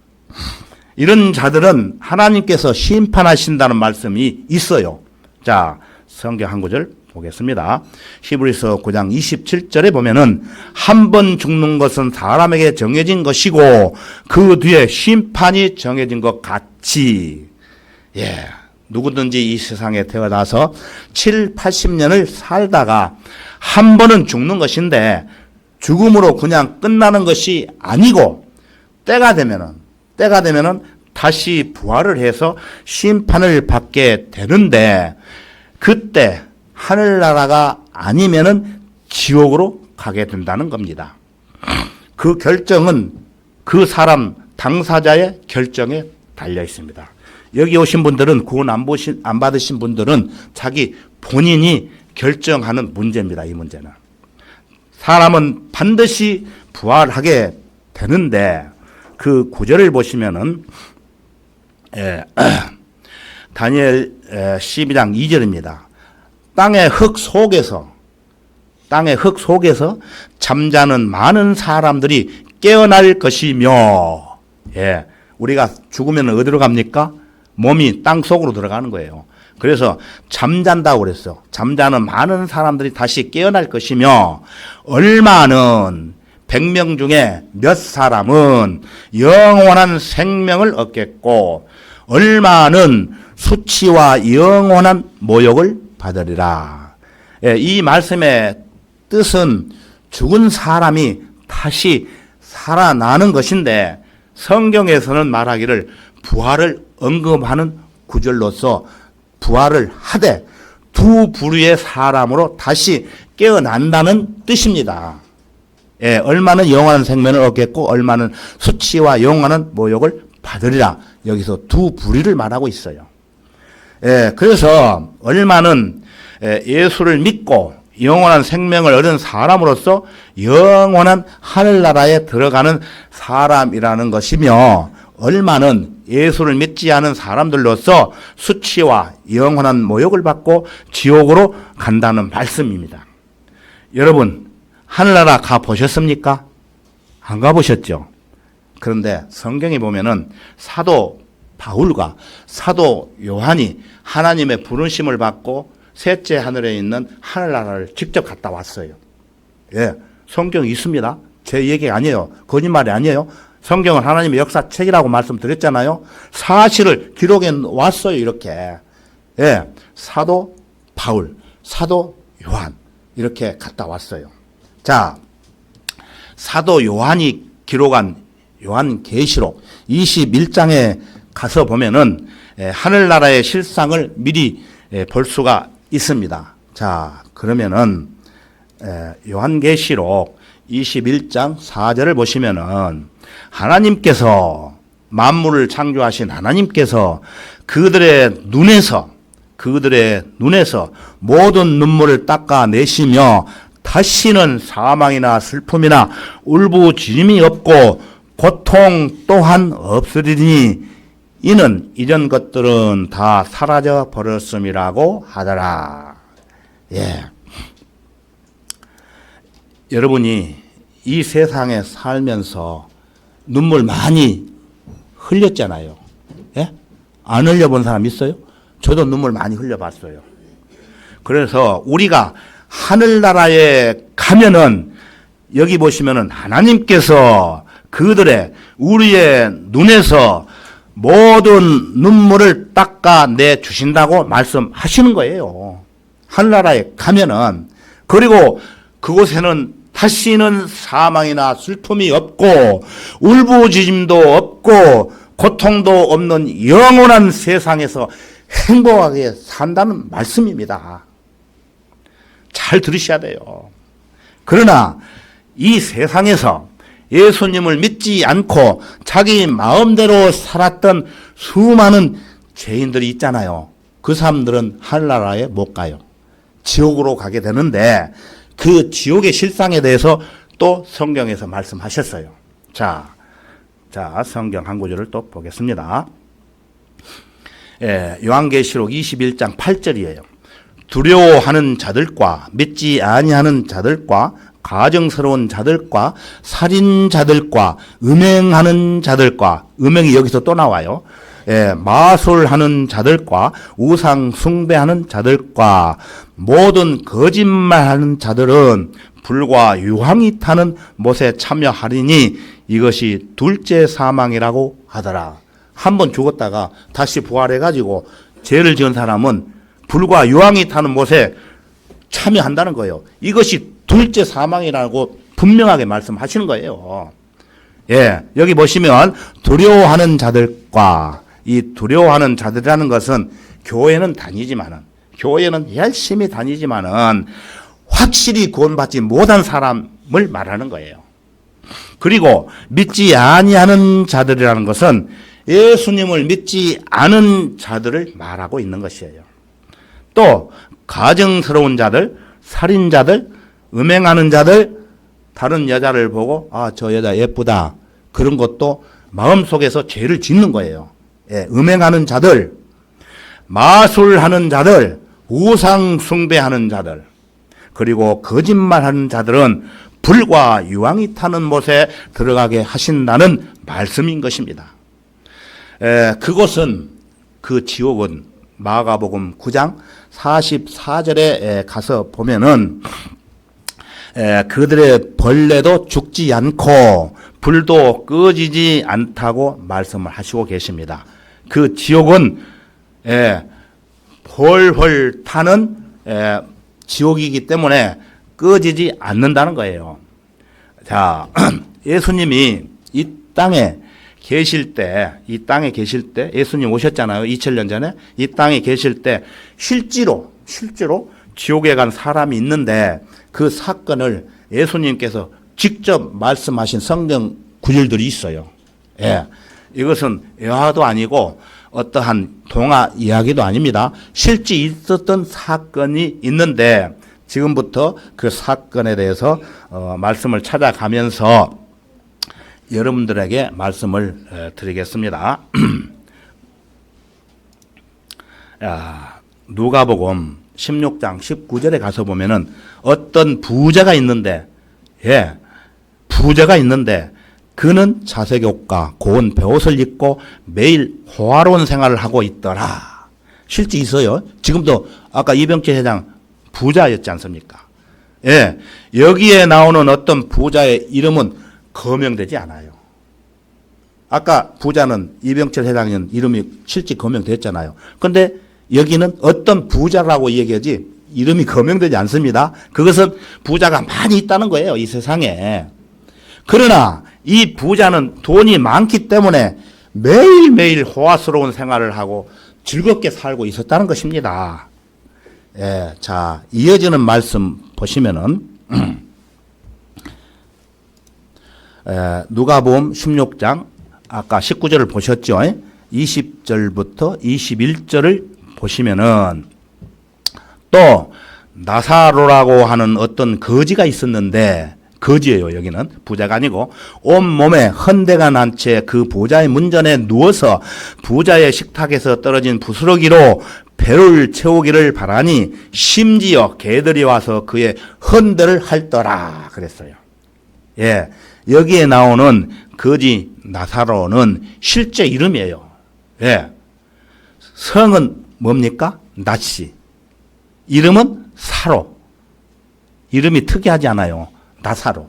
이런 자들은 하나님께서 심판하신다는 말씀이 있어요. 자, 성경 한 구절 보겠습니다. 히브리서 9장 27절에 보면은 한 번 죽는 것은 사람에게 정해진 것이고 그 뒤에 심판이 정해진 것 같이, 누구든지 이 세상에 태어나서 7, 80년을 살다가 한 번은 죽는 것인데 죽음으로 그냥 끝나는 것이 아니고 때가 되면은 다시 부활을 해서 심판을 받게 되는데, 그때 하늘나라가 아니면은 지옥으로 가게 된다는 겁니다. 그 결정은 그 사람 당사자의 결정에 달려 있습니다. 여기 오신 분들은, 구원 안 받으신 분들은 자기 본인이 결정하는 문제입니다. 이 문제는. 사람은 반드시 부활하게 되는데, 그 구절을 보시면은 다니엘 12장 2절입니다. 땅의 흙 속에서 잠자는 많은 사람들이 깨어날 것이며, 우리가 죽으면 어디로 갑니까? 몸이 땅 속으로 들어가는 거예요. 그래서 잠잔다고 그랬어. 잠자는 많은 사람들이 다시 깨어날 것이며, 얼마는 100명 중에 몇 사람은 영원한 생명을 얻겠고 얼마는 수치와 영원한 모욕을 받으리라. 이 말씀의 뜻은 죽은 사람이 다시 살아나는 것인데, 성경에서는 말하기를 부활을 언급하는 구절로서 부활을 하되 두 부류의 사람으로 다시 깨어난다는 뜻입니다. 얼마는 영원한 생명을 얻겠고 얼마는 수치와 영원한 모욕을 받으리라. 여기서 두 부류를 말하고 있어요. 그래서 얼마는 예수를 믿고 영원한 생명을 얻은 사람으로서 영원한 하늘나라에 들어가는 사람이라는 것이며, 얼마는 예수를 믿지 않은 사람들로서 수치와 영원한 모욕을 받고 지옥으로 간다는 말씀입니다. 여러분, 하늘나라 가 보셨습니까? 안 가보셨죠? 그런데 성경에 보면은 사도 바울과 사도 요한이 하나님의 부르심을 받고 셋째 하늘에 있는 하늘나라를 직접 갔다 왔어요. 성경이 있습니다. 제 얘기 아니에요. 거짓말이 아니에요. 성경은 하나님의 역사책이라고 말씀드렸잖아요. 사실을 기록해 왔어요. 이렇게. 사도 바울, 사도 요한 이렇게 갔다 왔어요. 자, 사도 요한이 기록한 요한계시록 21장에 가서 보면은 하늘나라의 실상을 미리 볼 수가 있습니다. 자, 그러면은 요한계시록 21장 4절을 보시면은 하나님께서, 만물을 창조하신 하나님께서 그들의 눈에서 모든 눈물을 닦아내시며 다시는 사망이나 슬픔이나 울부짖음이 없고 고통 또한 없으리니 이는 이전 것들은 다 사라져 버렸음이라고 하더라. 여러분이 이 세상에 살면서 눈물 많이 흘렸잖아요. 안 흘려본 사람 있어요? 저도 눈물 많이 흘려봤어요. 그래서 우리가 하늘나라에 가면은 여기 보시면은 하나님께서 우리의 눈에서 모든 눈물을 닦아내 주신다고 말씀하시는 거예요. 하늘나라에 가면은. 그리고 그곳에는 다시는 사망이나 슬픔이 없고 울부짖음도 없고 고통도 없는 영원한 세상에서 행복하게 산다는 말씀입니다. 잘 들으셔야 돼요. 그러나 이 세상에서 예수님을 믿지 않고 자기 마음대로 살았던 수많은 죄인들이 있잖아요. 그 사람들은 하늘나라에 못 가요. 지옥으로 가게 되는데 그 지옥의 실상에 대해서 또 성경에서 말씀하셨어요. 자, 성경 한 구절을 또 보겠습니다. 요한계시록 21장 8절이에요. 두려워하는 자들과 믿지 아니하는 자들과 가증스러운 자들과 살인자들과 음행하는 자들과, 음행이 여기서 또 나와요. 마술하는 자들과 우상 숭배하는 자들과 모든 거짓말하는 자들은 불과 유황이 타는 못에 참여하리니 이것이 둘째 사망이라고 하더라. 한번 죽었다가 다시 부활해가지고 죄를 지은 사람은 불과 유황이 타는 못에 참여한다는 거예요. 이것이 둘째 사망이라고 분명하게 말씀하시는 거예요. 여기 보시면 두려워하는 자들과, 이 두려워하는 자들이라는 것은 교회는 열심히 다니지만은 확실히 구원받지 못한 사람을 말하는 거예요. 그리고 믿지 아니하는 자들이라는 것은 예수님을 믿지 않은 자들을 말하고 있는 것이에요. 또 가증스러운 자들, 살인자들, 음행하는 자들, 다른 여자를 보고 저 여자 예쁘다, 그런 것도 마음속에서 죄를 짓는 거예요. 음행하는 자들, 마술하는 자들, 우상 숭배하는 자들, 그리고 거짓말하는 자들은 불과 유황이 타는 못에 들어가게 하신다는 말씀인 것입니다. 그것은, 그 지옥은 마가복음 9장 44절에 가서 보면은 그들의 벌레도 죽지 않고 불도 꺼지지 않다고 말씀을 하시고 계십니다. 그 지옥은 홀홀 타는 지옥이기 때문에 꺼지지 않는다는 거예요. 자, 예수님이 이 땅에 계실 때, 예수님 오셨잖아요. 2000년 전에. 이 땅에 계실 때 실제로 지옥에 간 사람이 있는데 그 사건을 예수님께서 직접 말씀하신 성경 구절들이 있어요. 이것은 여화도 아니고 어떠한 동화 이야기도 아닙니다. 실제 있었던 사건이 있는데 지금부터 그 사건에 대해서 말씀을 찾아가면서 여러분들에게 말씀을 드리겠습니다. 누가복음 16장 19절에 가서 보면은 어떤 부자가 있는데, 그는 자색 옷과 고운 베옷을 입고 매일 호화로운 생활을 하고 있더라. 실제 있어요. 지금도 아까 이병철 회장 부자였지 않습니까? 여기에 나오는 어떤 부자의 이름은 거명되지 않아요. 아까 부자는 이병철 회장님 이름이 실제 거명됐잖아요. 그런데 여기는 어떤 부자라고 얘기하지 이름이 거명되지 않습니다. 그것은 부자가 많이 있다는 거예요, 이 세상에. 그러나 이 부자는 돈이 많기 때문에 매일매일 호화스러운 생활을 하고 즐겁게 살고 있었다는 것입니다. 자, 이어지는 말씀 보시면은 누가복음 16장 아까 19절을 보셨죠? 20절부터 21절을 보시면은 또 나사로라고 하는 어떤 거지가 있었는데, 거지예요. 여기는 부자가 아니고 온몸에 헌대가 난 채 그 부자의 문전에 누워서 부자의 식탁에서 떨어진 부스러기로 배를 채우기를 바라니 심지어 개들이 와서 그의 헌대를 핥더라 그랬어요. 여기에 나오는 거지 나사로는 실제 이름이에요. 성은 뭡니까? 나시. 이름은 사로. 이름이 특이하지 않아요. 나사로.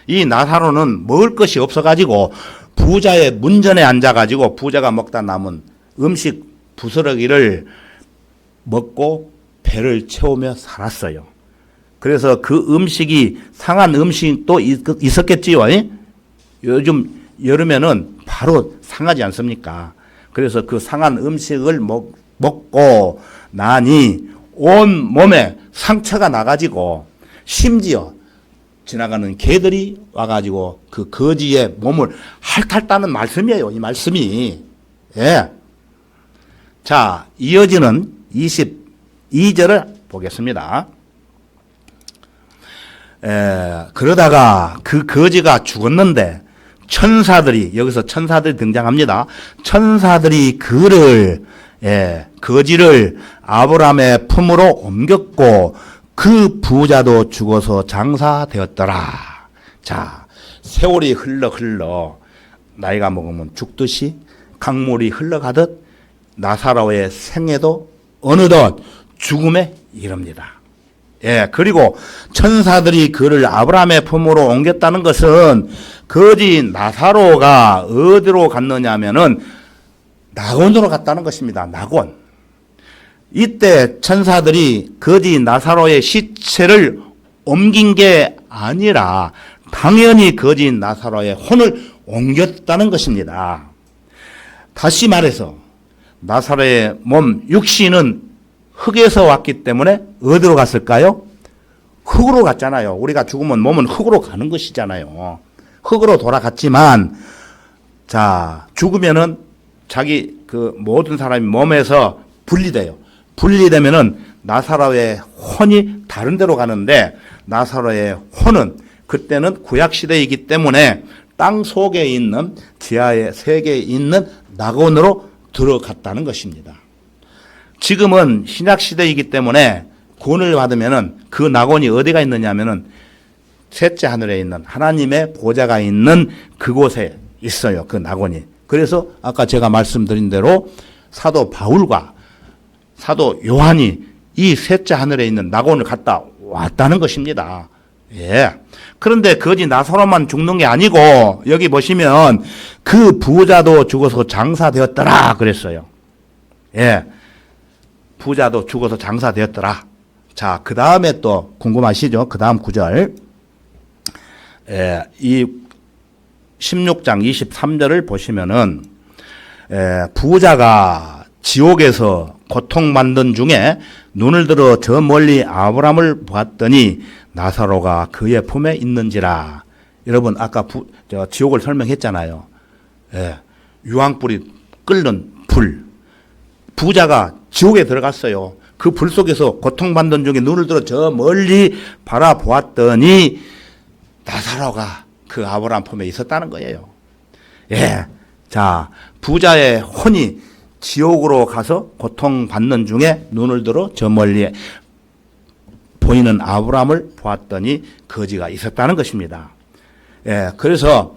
이 나사로는 먹을 것이 없어가지고 부자의 문전에 앉아가지고 부자가 먹다 남은 음식 부스러기를 먹고 배를 채우며 살았어요. 그래서 그 음식이 상한 음식도 있었겠지요. 요즘 여름에는 바로 상하지 않습니까? 그래서 그 상한 음식을 먹고 나니 온 몸에 상처가 나가지고 심지어 지나가는 개들이 와가지고 그 거지의 몸을 핥았다는 말씀이에요. 이 말씀이. 예. 자, 이어지는 22절을 보겠습니다. 그러다가 그 거지가 죽었는데 천사들이, 여기서 천사들이 등장합니다. 천사들이 거지를 아브라함의 품으로 옮겼고 그 부자도 죽어서 장사되었더라. 자, 세월이 흘러 나이가 먹으면 죽듯이 강물이 흘러가듯 나사로의 생애도 어느덧 죽음에 이릅니다. 예, 그리고 천사들이 그를 아브라함의 품으로 옮겼다는 것은 거지 나사로가 어디로 갔느냐 하면은 낙원으로 갔다는 것입니다. 낙원. 이때 천사들이 거지 나사로의 시체를 옮긴 게 아니라 당연히 거지 나사로의 혼을 옮겼다는 것입니다. 다시 말해서 나사로의 몸 육신은 흙에서 왔기 때문에 어디로 갔을까요? 흙으로 갔잖아요. 우리가 죽으면 몸은 흙으로 가는 것이잖아요. 흙으로 돌아갔지만, 자, 죽으면은 자기 그 모든 사람이 몸에서 분리돼요. 분리되면은 나사로의 혼이 다른 데로 가는데 나사로의 혼은 그때는 구약시대이기 때문에 땅 속에 있는 지하의 세계에 있는 낙원으로 들어갔다는 것입니다. 지금은 신약시대이기 때문에 구원을 받으면은 그 낙원이 어디가 있느냐면은 셋째 하늘에 있는 하나님의 보좌가 있는 그곳에 있어요. 그 낙원이. 그래서 아까 제가 말씀드린 대로 사도 바울과 사도 요한이 이 셋째 하늘에 있는 낙원을 갔다 왔다는 것입니다. 예. 그런데 거지 나사로만 죽는 게 아니고 여기 보시면 그 부자도 죽어서 장사되었더라 그랬어요. 예. 부자도 죽어서 장사되었더라. 자, 그 다음에 또 궁금하시죠? 그 다음 구절. 예, 이 16장 23절을 보시면은 부자가 지옥에서 고통받는 중에 눈을 들어 저 멀리 아브라함을 보았더니 나사로가 그의 품에 있는지라. 여러분 아까 지옥을 설명했잖아요. 예, 유황불이 끓는 불. 부자가 지옥에 들어갔어요. 그 불 속에서 고통받는 중에 눈을 들어 저 멀리 바라보았더니 나사로가 그 아브라함 품에 있었다는 거예요. 예. 자, 부자의 혼이 지옥으로 가서 고통받는 중에 눈을 들어 저 멀리 보이는 아브라함을 보았더니 거지가 있었다는 것입니다. 예. 그래서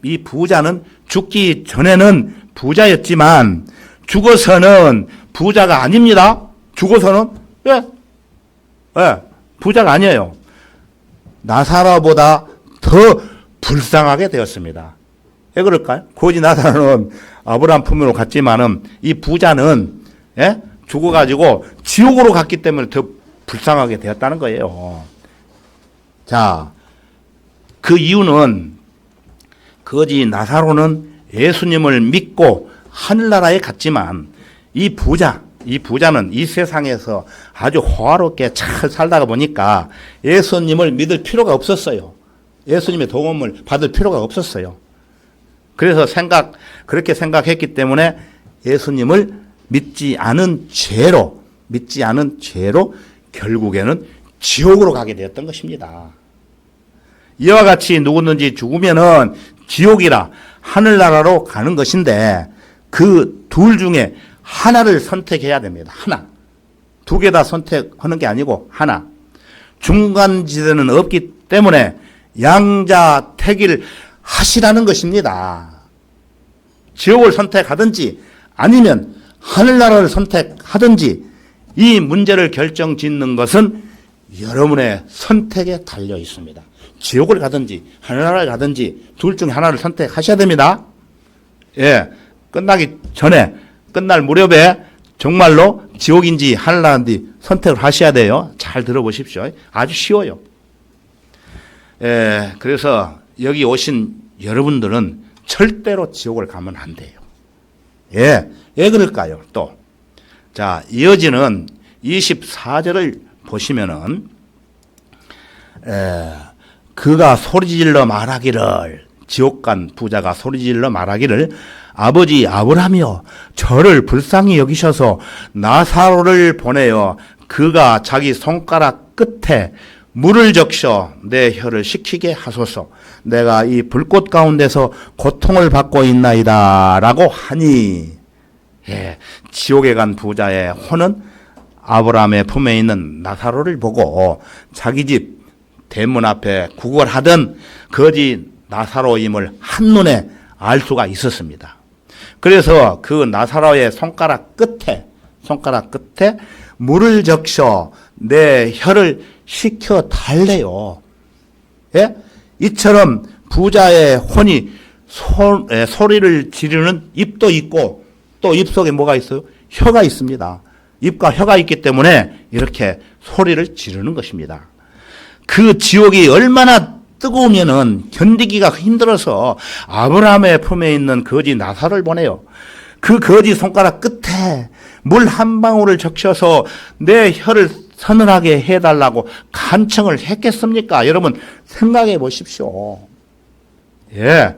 이 부자는 죽기 전에는 부자였지만 죽어서는 부자가 아닙니다. 죽어서는 부자가 아니에요. 나사로보다 더 불쌍하게 되었습니다. 왜 그럴까요? 거지 나사로는 아브라함 품으로 갔지만은 이 부자는 죽어가지고 지옥으로 갔기 때문에 더 불쌍하게 되었다는 거예요. 자, 그 이유는 거지 나사로는 예수님을 믿고 하늘나라에 갔지만 이 부자는 이 세상에서 아주 호화롭게 잘 살다가 보니까 예수님을 믿을 필요가 없었어요. 예수님의 도움을 받을 필요가 없었어요. 그래서 그렇게 생각했기 때문에 예수님을 믿지 않은 죄로 결국에는 지옥으로 가게 되었던 것입니다. 이와 같이 누구든지 죽으면은 지옥이라 하늘나라로 가는 것인데 그 둘 중에 하나를 선택해야 됩니다. 하나. 두 개 다 선택하는 게 아니고 하나. 중간지대는 없기 때문에 양자택일 하시라는 것입니다. 지옥을 선택하든지 아니면 하늘나라를 선택하든지 이 문제를 결정짓는 것은 여러분의 선택에 달려 있습니다. 지옥을 가든지 하늘나라를 가든지 둘 중에 하나를 선택하셔야 됩니다. 예, 끝날 무렵에 정말로 지옥인지 하늘나라인지 선택을 하셔야 돼요. 잘 들어보십시오. 아주 쉬워요. 예, 그래서 여기 오신 여러분들은 절대로 지옥을 가면 안 돼요. 예, 왜 그럴까요? 또, 자, 이어지는 24절을 보시면은, 그가 소리질러 말하기를, 지옥간 부자가 소리질러 말하기를, 아버지 아브라함이여, 저를 불쌍히 여기셔서 나사로를 보내어 그가 자기 손가락 끝에 물을 적셔 내 혀를 식히게 하소서. 내가 이 불꽃 가운데서 고통을 받고 있나이다 라고 하니, 지옥에 간 부자의 혼은 아브라함의 품에 있는 나사로를 보고 자기 집 대문 앞에 구걸하던 거지 나사로임을 한눈에 알 수가 있었습니다. 그래서 그 나사로의 손가락 끝에 물을 적셔 내 혀를 식혀 달래요. 예? 이처럼 부자의 혼이 소리를 지르는 입도 있고, 또 입속에 뭐가 있어요? 혀가 있습니다. 입과 혀가 있기 때문에 이렇게 소리를 지르는 것입니다. 그 지옥이 얼마나 뜨거우면은 견디기가 힘들어서 아브라함의 품에 있는 거지 나사로를 보내요. 그 거지 손가락 끝에 물 한 방울을 적셔서 내 혀를 서늘하게 해달라고 간청을 했겠습니까? 여러분 생각해 보십시오. 예.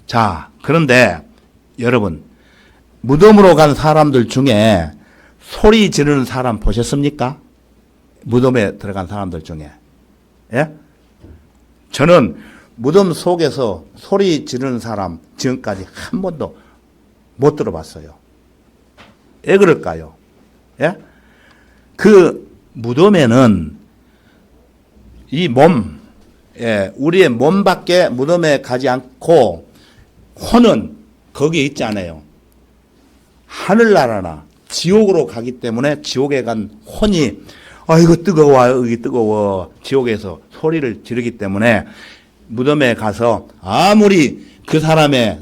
자, 그런데 여러분, 무덤으로 간 사람들 중에 소리 지르는 사람 보셨습니까? 무덤에 들어간 사람들 중에. 예? 저는 무덤 속에서 소리 지르는 사람 지금까지 한 번도 못 들어봤어요. 왜 그럴까요? 예? 그 무덤에는 이 몸, 우리의 몸밖에 무덤에 가지 않고 혼은 거기에 있지 않아요. 하늘나라나 지옥으로 가기 때문에 지옥에 간 혼이 아이고 뜨거워, 여기 뜨거워, 지옥에서 소리를 지르기 때문에 무덤에 가서 아무리 그 사람의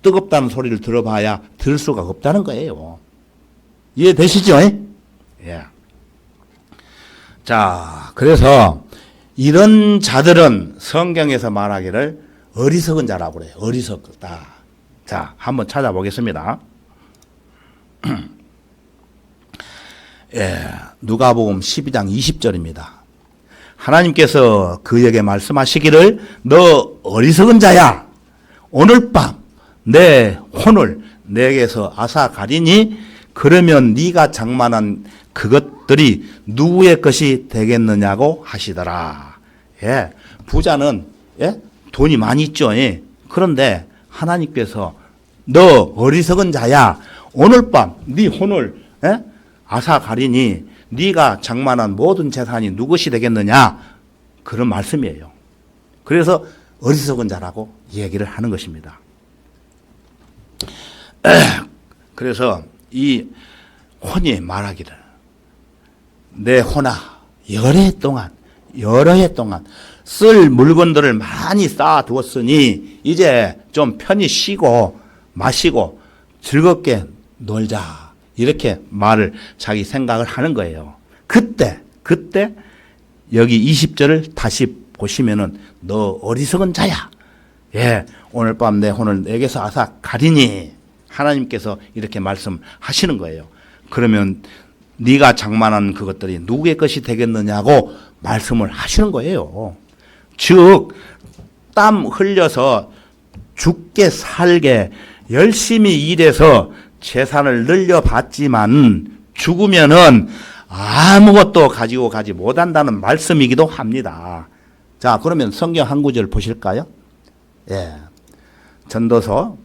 뜨겁다는 소리를 들어봐야 들을 수가 없다는 거예요. 이해되시죠? 예. 자, 그래서 이런 자들은 성경에서 말하기를 어리석은 자라고 그래요. 어리석다. 자, 한번 찾아보겠습니다. 누가복음 12장 20절입니다. 하나님께서 그에게 말씀하시기를 너 어리석은 자야, 오늘 밤 내 혼을 내게서 앗아 가리니 그러면 네가 장만한 그것들이 누구의 것이 되겠느냐고 하시더라. 부자는 돈이 많이 있죠. 그런데 하나님께서 너 어리석은 자야, 오늘 밤 네 혼을 앗아 가리니 네가 장만한 모든 재산이 누구시 되겠느냐, 그런 말씀이에요. 그래서 어리석은 자라고 얘기를 하는 것입니다. 그래서 이 혼이 말하기를 내 혼아, 여러 해 동안 쓸 물건들을 많이 쌓아두었으니 이제 좀 편히 쉬고 마시고 즐겁게 놀자, 이렇게 말을 자기 생각을 하는 거예요. 그때 여기 20절을 다시 보시면은 너 어리석은 자야, 오늘 밤 내 혼을 내게서 앗아 가리니 하나님께서 이렇게 말씀하시는 거예요. 그러면 네가 장만한 그것들이 누구의 것이 되겠느냐고 말씀을 하시는 거예요. 즉 땀 흘려서 죽게 살게 열심히 일해서 재산을 늘려봤지만 죽으면은 아무것도 가지고 가지 못한다는 말씀이기도 합니다. 자, 그러면 성경 한 구절 보실까요? 전도서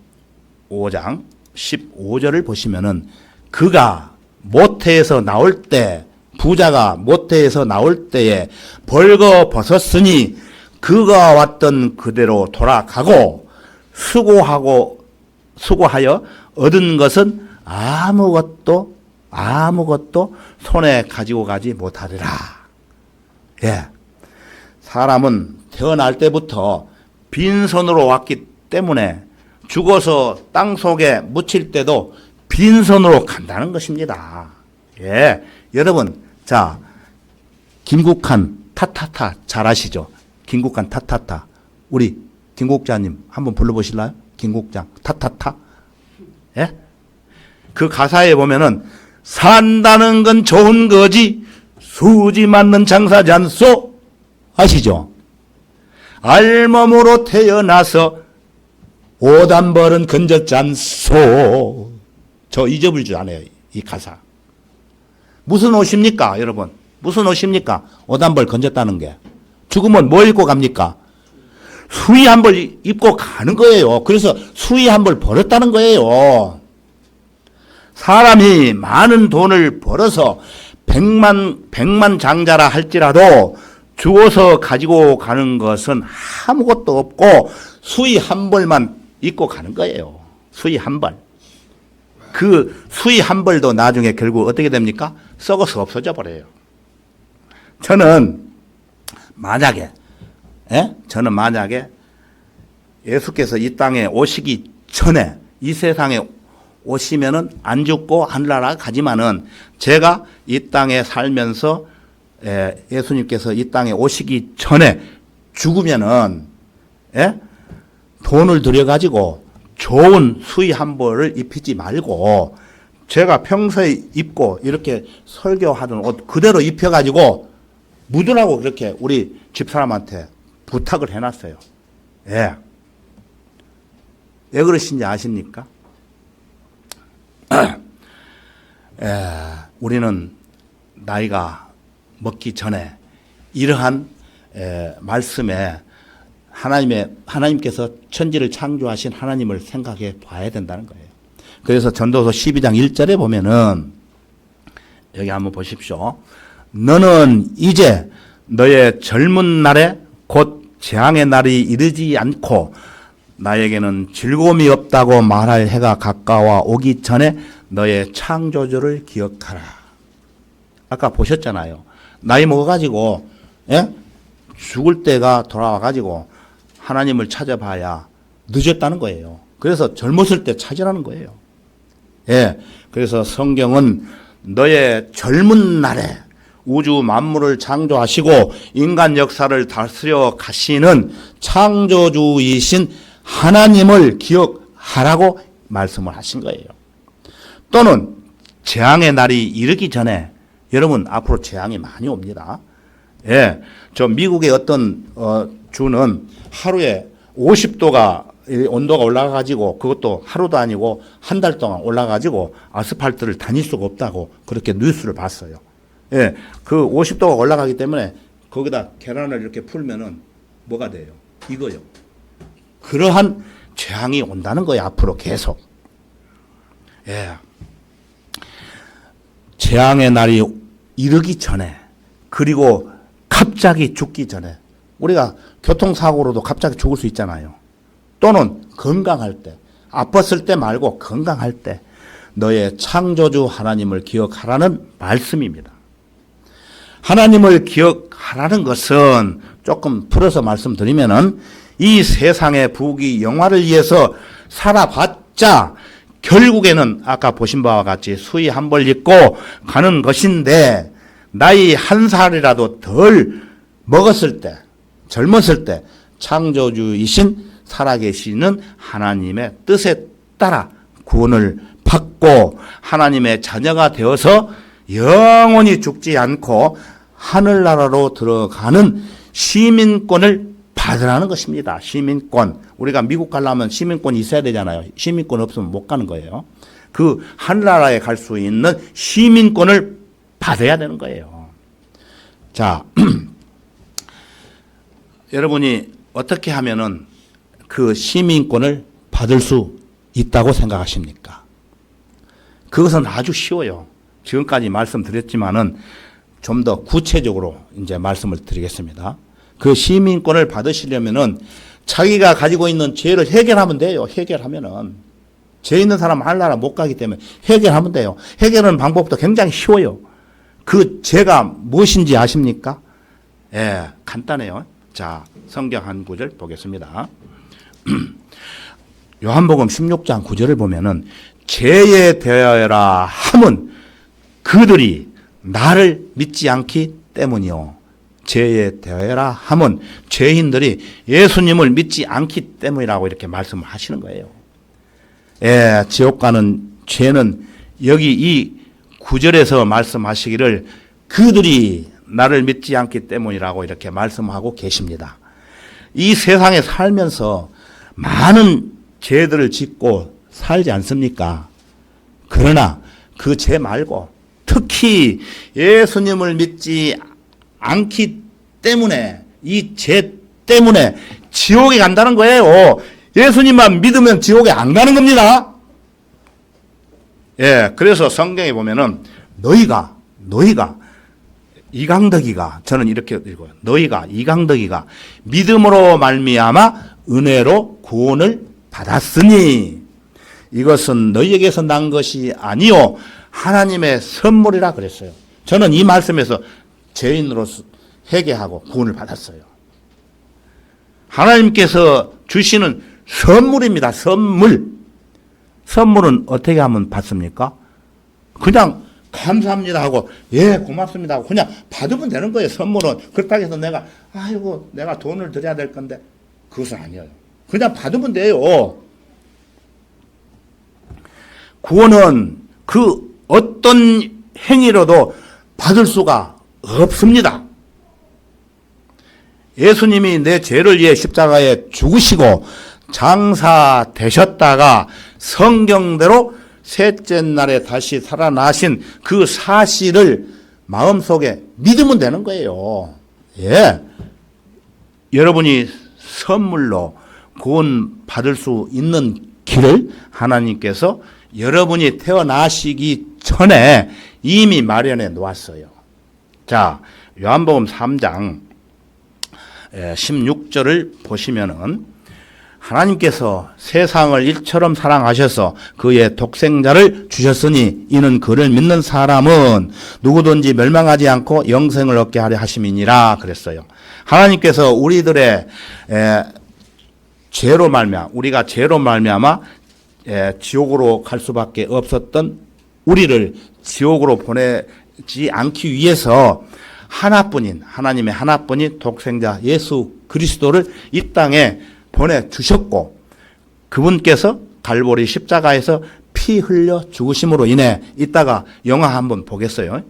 5장 15절을 보시면은 그가 모태에서 나올 때, 부자가 모태에서 나올 때에 벌거벗었으니 그가 왔던 그대로 돌아가고 수고하여 얻은 것은 아무것도 손에 가지고 가지 못하리라. 사람은 태어날 때부터 빈손으로 왔기 때문에 죽어서 땅 속에 묻힐 때도 빈손으로 간다는 것입니다. 여러분, 자, 김국한 타타타 잘 아시죠? 김국한 타타타. 우리 김국자님 한번 불러보실래요? 김국장 타타타. 그 가사에 보면은 산다는 건 좋은 거지 수지 맞는 장사지 않소. 아시죠? 알몸으로 태어나서 오단벌은 건졌잖소. 저 잊어볼 줄 아네요, 이 가사. 무슨 옷입니까, 여러분? 무슨 옷입니까? 오단벌 건졌다는 게. 죽으면 뭐 입고 갑니까? 수의 한 벌 입고 가는 거예요. 그래서 수의 한 벌 벌었다는 거예요. 사람이 많은 돈을 벌어서 백만 장자라 할지라도 죽어서 가지고 가는 것은 아무것도 없고 수의 한 벌만 입고 가는 거예요. 수의 한 벌. 그 수의 한 벌도 나중에 결국 어떻게 됩니까? 썩어서 없어져 버려요. 저는 만약에 예수께서 이 땅에 오시기 전에 이 세상에 오시면은 안 죽고 하늘나라 가지만은 제가 이 땅에 살면서 예수님께서 이 땅에 오시기 전에 죽으면은 돈을 들여가지고 좋은 수의 한 벌을 입히지 말고 제가 평소에 입고 이렇게 설교하던 옷 그대로 입혀가지고 묻으라고 그렇게 우리 집사람한테 부탁을 해놨어요. 예. 왜 그러신지 아십니까? 우리는 나이가 먹기 전에 이러한 말씀에 하나님께서 천지를 창조하신 하나님을 생각해 봐야 된다는 거예요. 그래서 전도서 12장 1절에 보면은 여기 한번 보십시오. 너는 이제 너의 젊은 날에 곧 재앙의 날이 이르지 않고 나에게는 즐거움이 없다고 말할 해가 가까워 오기 전에 너의 창조주를 기억하라. 아까 보셨잖아요. 나이 먹어가지고 죽을 때가 돌아와가지고 하나님을 찾아봐야 늦었다는 거예요. 그래서 젊었을 때 찾으라는 거예요. 예. 그래서 성경은 너의 젊은 날에 우주 만물을 창조하시고 인간 역사를 다스려 가시는 창조주이신 하나님을 기억하라고 말씀을 하신 거예요. 또는 재앙의 날이 이르기 전에 여러분 앞으로 재앙이 많이 옵니다. 예. 저 미국의 어떤 주는 하루에 50도가 온도가 올라가가지고 그것도 하루도 아니고 한 달 동안 올라가가지고 아스팔트를 다닐 수가 없다고 그렇게 뉴스를 봤어요. 예, 그 50도가 올라가기 때문에 거기다 계란을 이렇게 풀면은 뭐가 돼요? 이거요. 그러한 재앙이 온다는 거예요. 앞으로 계속. 예. 재앙의 날이 이르기 전에 그리고 갑자기 죽기 전에 우리가 교통사고로도 갑자기 죽을 수 있잖아요. 또는 건강할 때, 아팠을 때 말고 건강할 때 너의 창조주 하나님을 기억하라는 말씀입니다. 하나님을 기억하라는 것은 조금 풀어서 말씀드리면은 이 세상의 부귀 영화를 위해서 살아봤자 결국에는 아까 보신 바와 같이 수의 한 벌 입고 가는 것인데 나이 한 살이라도 덜 먹었을 때, 젊었을 때 창조주이신 살아계시는 하나님의 뜻에 따라 구원을 받고 하나님의 자녀가 되어서 영원히 죽지 않고 하늘나라로 들어가는 시민권을 받으라는 것입니다. 시민권. 우리가 미국 가려면 시민권이 있어야 되잖아요. 시민권 없으면 못 가는 거예요. 그 하늘나라에 갈 수 있는 시민권을 받아야 되는 거예요. 자, 여러분이 어떻게 하면은 그 시민권을 받을 수 있다고 생각하십니까? 그것은 아주 쉬워요. 지금까지 말씀드렸지만은 좀 더 구체적으로 이제 말씀을 드리겠습니다. 그 시민권을 받으시려면은 자기가 가지고 있는 죄를 해결하면 돼요. 해결하면은. 죄 있는 사람 하늘나라 못 가기 때문에 해결하면 돼요. 해결하는 방법도 굉장히 쉬워요. 그 죄가 무엇인지 아십니까? 예, 간단해요. 자, 성경 한 구절 보겠습니다. 요한복음 16장 9절을 보면은 죄에 대하여라 함은 그들이 나를 믿지 않기 때문이요. 죄에 대하여라 함은 죄인들이 예수님을 믿지 않기 때문이라고 이렇게 말씀을 하시는 거예요. 예, 지옥 가는 죄는 여기 이 9절에서 말씀하시기를 그들이 나를 믿지 않기 때문이라고 이렇게 말씀하고 계십니다. 이 세상에 살면서 많은 죄들을 짓고 살지 않습니까? 그러나 그 죄 말고 특히 예수님을 믿지 않기 때문에 이 죄 때문에 지옥에 간다는 거예요. 예수님만 믿으면 지옥에 안 가는 겁니다. 예, 그래서 성경에 보면은 너희가 이강덕이가 저는 이렇게 읽어요. 너희가 이강덕이가 믿음으로 말미암아 은혜로 구원을 받았으니 이것은 너희에게서 난 것이 아니요 하나님의 선물이라 그랬어요. 저는 이 말씀에서 죄인으로서 회개하고 구원을 받았어요. 하나님께서 주시는 선물입니다. 선물은 어떻게 하면 받습니까? 그냥 감사합니다 하고 예 고맙습니다 하고 그냥 받으면 되는 거예요. 선물은 그렇다고 해서 내가 돈을 드려야 될 건데 그것은 아니에요. 그냥 받으면 돼요. 구원은 그 어떤 행위로도 받을 수가 없습니다. 예수님이 내 죄를 위해 십자가에 죽으시고 장사되셨다가 성경대로 셋째 날에 다시 살아나신 그 사실을 마음속에 믿으면 되는 거예요. 예. 여러분이 선물로 구원 받을 수 있는 길을 하나님께서 여러분이 태어나시기 전에 이미 마련해 놓았어요. 자, 요한복음 3장 16절을 보시면은 하나님께서 세상을 일처럼 사랑하셔서 그의 독생자를 주셨으니 이는 그를 믿는 사람은 누구든지 멸망하지 않고 영생을 얻게 하려 하심이니라 그랬어요. 하나님께서 우리들의 우리가 죄로 말미암아 지옥으로 갈 수밖에 없었던 우리를 지옥으로 보내지 않기 위해서 하나님의 하나뿐인 독생자 예수 그리스도를 이 땅에 보내주셨고 그분께서 갈보리 십자가에서 피 흘려 죽으심으로 인해 이따가 영화 한번 보겠어요.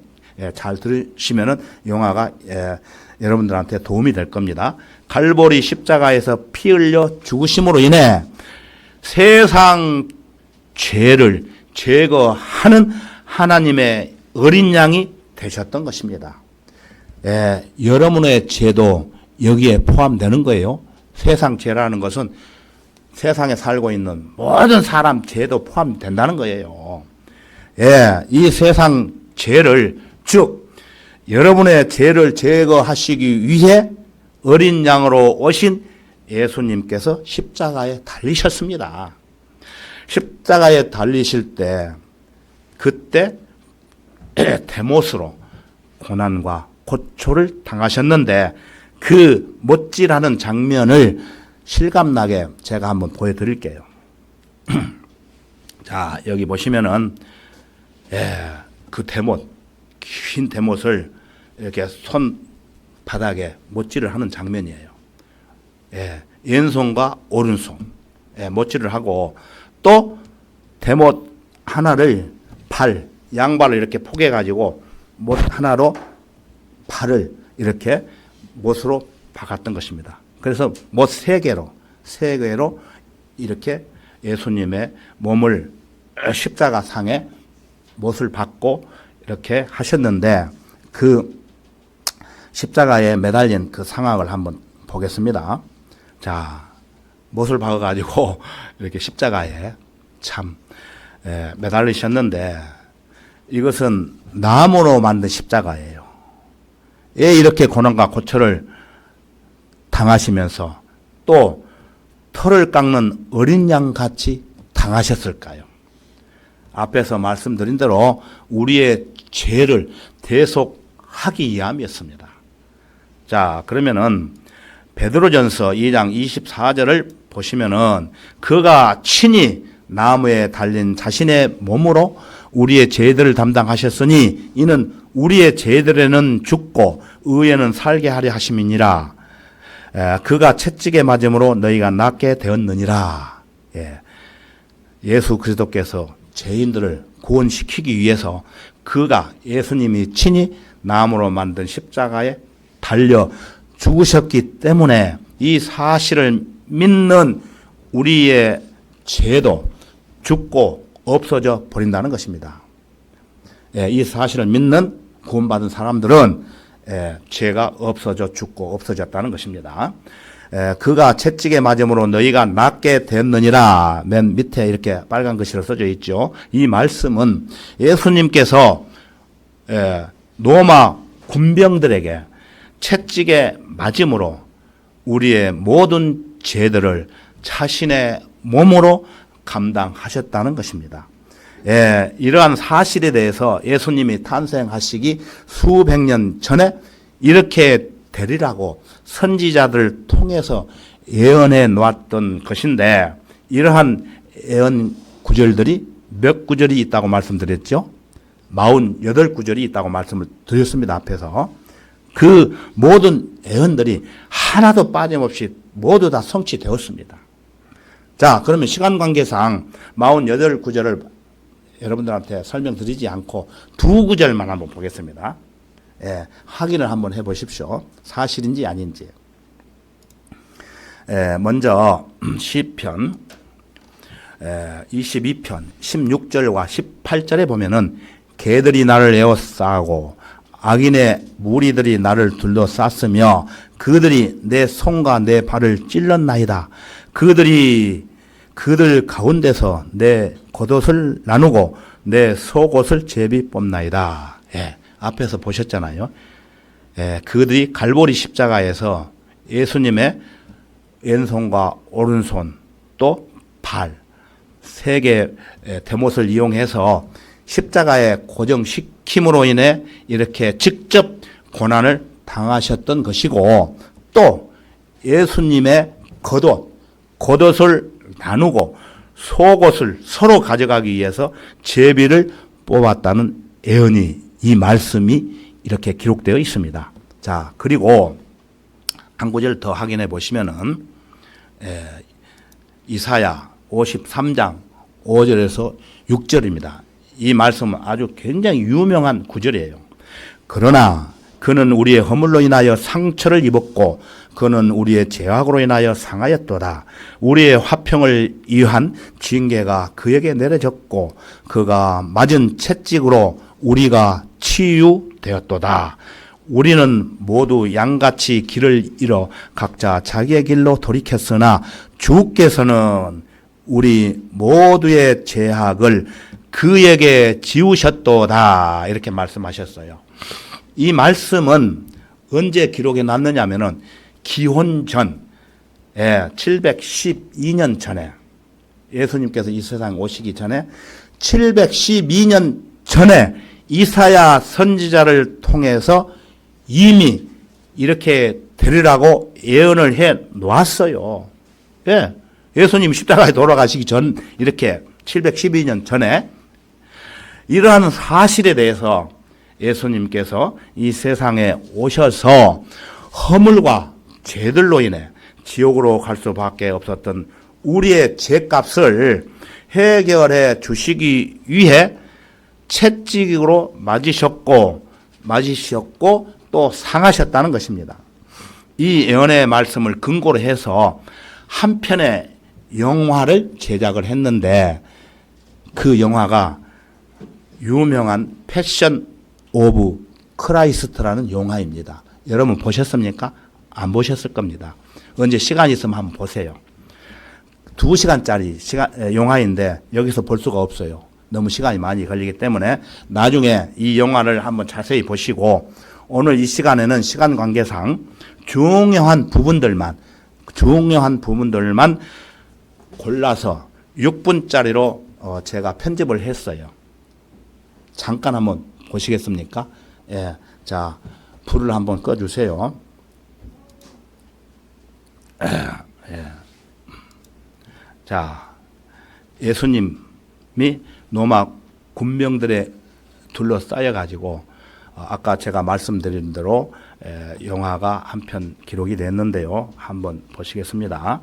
잘 들으시면은 영화가 여러분들한테 도움이 될 겁니다. 갈보리 십자가에서 피 흘려 죽으심으로 인해 세상 죄를 제거하는 하나님의 어린 양이 되셨던 것입니다. 여러분의 죄도 여기에 포함되는 거예요. 세상 죄라는 것은 세상에 살고 있는 모든 사람 죄도 포함된다는 거예요. 이 세상 죄를 즉 여러분의 죄를 제거하시기 위해 어린 양으로 오신 예수님께서 십자가에 달리셨습니다. 십자가에 달리실 때 그때 대못으로 고난과 고초를 당하셨는데 그 못질하는 장면을 실감나게 제가 한번 보여드릴게요. 자, 여기 보시면은 그 대못, 긴 대못을 이렇게 손바닥에 못질을 하는 장면이에요. 왼손과 오른손 못질을 하고 또 대못 하나를 양발을 이렇게 포개가지고 못 하나로 발을 이렇게 못으로 박았던 것입니다. 그래서 못 세 개로 이렇게 예수님의 몸을 십자가 상에 못을 박고 이렇게 하셨는데 그 십자가에 매달린 그 상황을 한번 보겠습니다. 자, 못을 박아가지고 이렇게 십자가에 참 매달리셨는데 이것은 나무로 만든 십자가예요. 왜 이렇게 고난과 고초를 당하시면서 또 털을 깎는 어린 양 같이 당하셨을까요? 앞에서 말씀드린 대로 우리의 죄를 대속하기 위함이었습니다. 자, 그러면은 베드로전서 2장 24절을 보시면은 그가 친히 나무에 달린 자신의 몸으로 우리의 죄들을 담당하셨으니 이는 우리의 죄들에는 죽고 의에는 살게 하려 하심이니라. 그가 채찍에 맞음으로 너희가 낫게 되었느니라. 예수 그리스도께서 죄인들을 구원시키기 위해서 그가 예수님이 친히 나무로 만든 십자가에 달려 죽으셨기 때문에 이 사실을 믿는 우리의 죄도 죽고 없어져 버린다는 것입니다. 이 사실을 믿는 구원받은 사람들은 죄가 없어져 죽고 없어졌다는 것입니다. 그가 채찍에 맞음으로 너희가 낫게 됐느니라. 맨 밑에 이렇게 빨간 글씨로 써져 있죠. 이 말씀은 예수님께서 로마 군병들에게 채찍에 맞음으로 우리의 모든 죄들을 자신의 몸으로 감당하셨다는 것입니다. 이러한 사실에 대해서 예수님이 탄생하시기 수백 년 전에 이렇게 되리라고 선지자들을 통해서 예언해 놓았던 것인데, 이러한 예언 구절들이 몇 구절이 있다고 말씀드렸죠? 48구절이 있다고 말씀을 드렸습니다. 앞에서. 그 모든 예언들이 하나도 빠짐없이 모두 다 성취되었습니다. 자, 그러면 시간 관계상 48구절을 여러분들한테 설명드리지 않고 2구절만 한번 보겠습니다. 확인을 한번 해보십시오. 사실인지 아닌지. 먼저 시편 22편 16절과 18절에 보면은 개들이 나를 에워싸고 악인의 무리들이 나를 둘러쌌으며 그들이 내 손과 내 발을 찔렀나이다. 그들 가운데서 내 겉옷을 나누고 내 속옷을 제비 뽑나이다. 앞에서 보셨잖아요. 그들이 갈보리 십자가에서 예수님의 왼손과 오른손 또 발 세 개 대못을 이용해서 십자가에 고정시킴으로 인해 이렇게 직접 고난을 당하셨던 것이고, 또 예수님의 겉옷을 나누고 속옷을 서로 가져가기 위해서 제비를 뽑았다는 예언이, 이 말씀이 이렇게 기록되어 있습니다. 자, 그리고 한 구절 더 확인해 보시면은 이사야 53장 5절에서 6절입니다. 이 말씀은 아주 굉장히 유명한 구절이에요. 그러나 그는 우리의 허물로 인하여 상처를 입었고 그는 우리의 죄악으로 인하여 상하였도다. 우리의 화평을 위한 징계가 그에게 내려졌고 그가 맞은 채찍으로 우리가 치유되었도다. 우리는 모두 양같이 길을 잃어 각자 자기의 길로 돌이켰으나 주께서는 우리 모두의 죄악을 그에게 지우셨도다. 이렇게 말씀하셨어요. 이 말씀은 언제 기록해 놨느냐면은 기원 전 712년 전에, 예수님께서 이 세상 오시기 전에 712년 전에 이사야 선지자를 통해서 이미 이렇게 되리라고 예언을 해 놓았어요. 예수님 십자가에 돌아가시기 전, 이렇게 712년 전에 이러한 사실에 대해서 예수님께서 이 세상에 오셔서 허물과 죄들로 인해 지옥으로 갈 수밖에 없었던 우리의 죄값을 해결해 주시기 위해 채찍으로 맞으셨고 또 상하셨다는 것입니다. 이 예언의 말씀을 근거로 해서 한 편의 영화를 제작을 했는데, 그 영화가 유명한 패션 오브 크라이스트라는 영화입니다. 여러분 보셨습니까? 안 보셨을 겁니다. 언제 시간 있으면 한번 보세요. 2시간짜리 영화인데 여기서 볼 수가 없어요. 너무 시간이 많이 걸리기 때문에 나중에 이 영화를 한번 자세히 보시고, 오늘 이 시간에는 시간 관계상 중요한 부분들만 골라서 6분짜리로 제가 편집을 했어요. 잠깐 한번 보시겠습니까? 자, 불을 한번 꺼주세요. 자, 예수님이 로마 군병들에 둘러싸여 가지고 아까 제가 말씀드린 대로 영화가 한 편 기록이 됐는데요. 한번 보시겠습니다.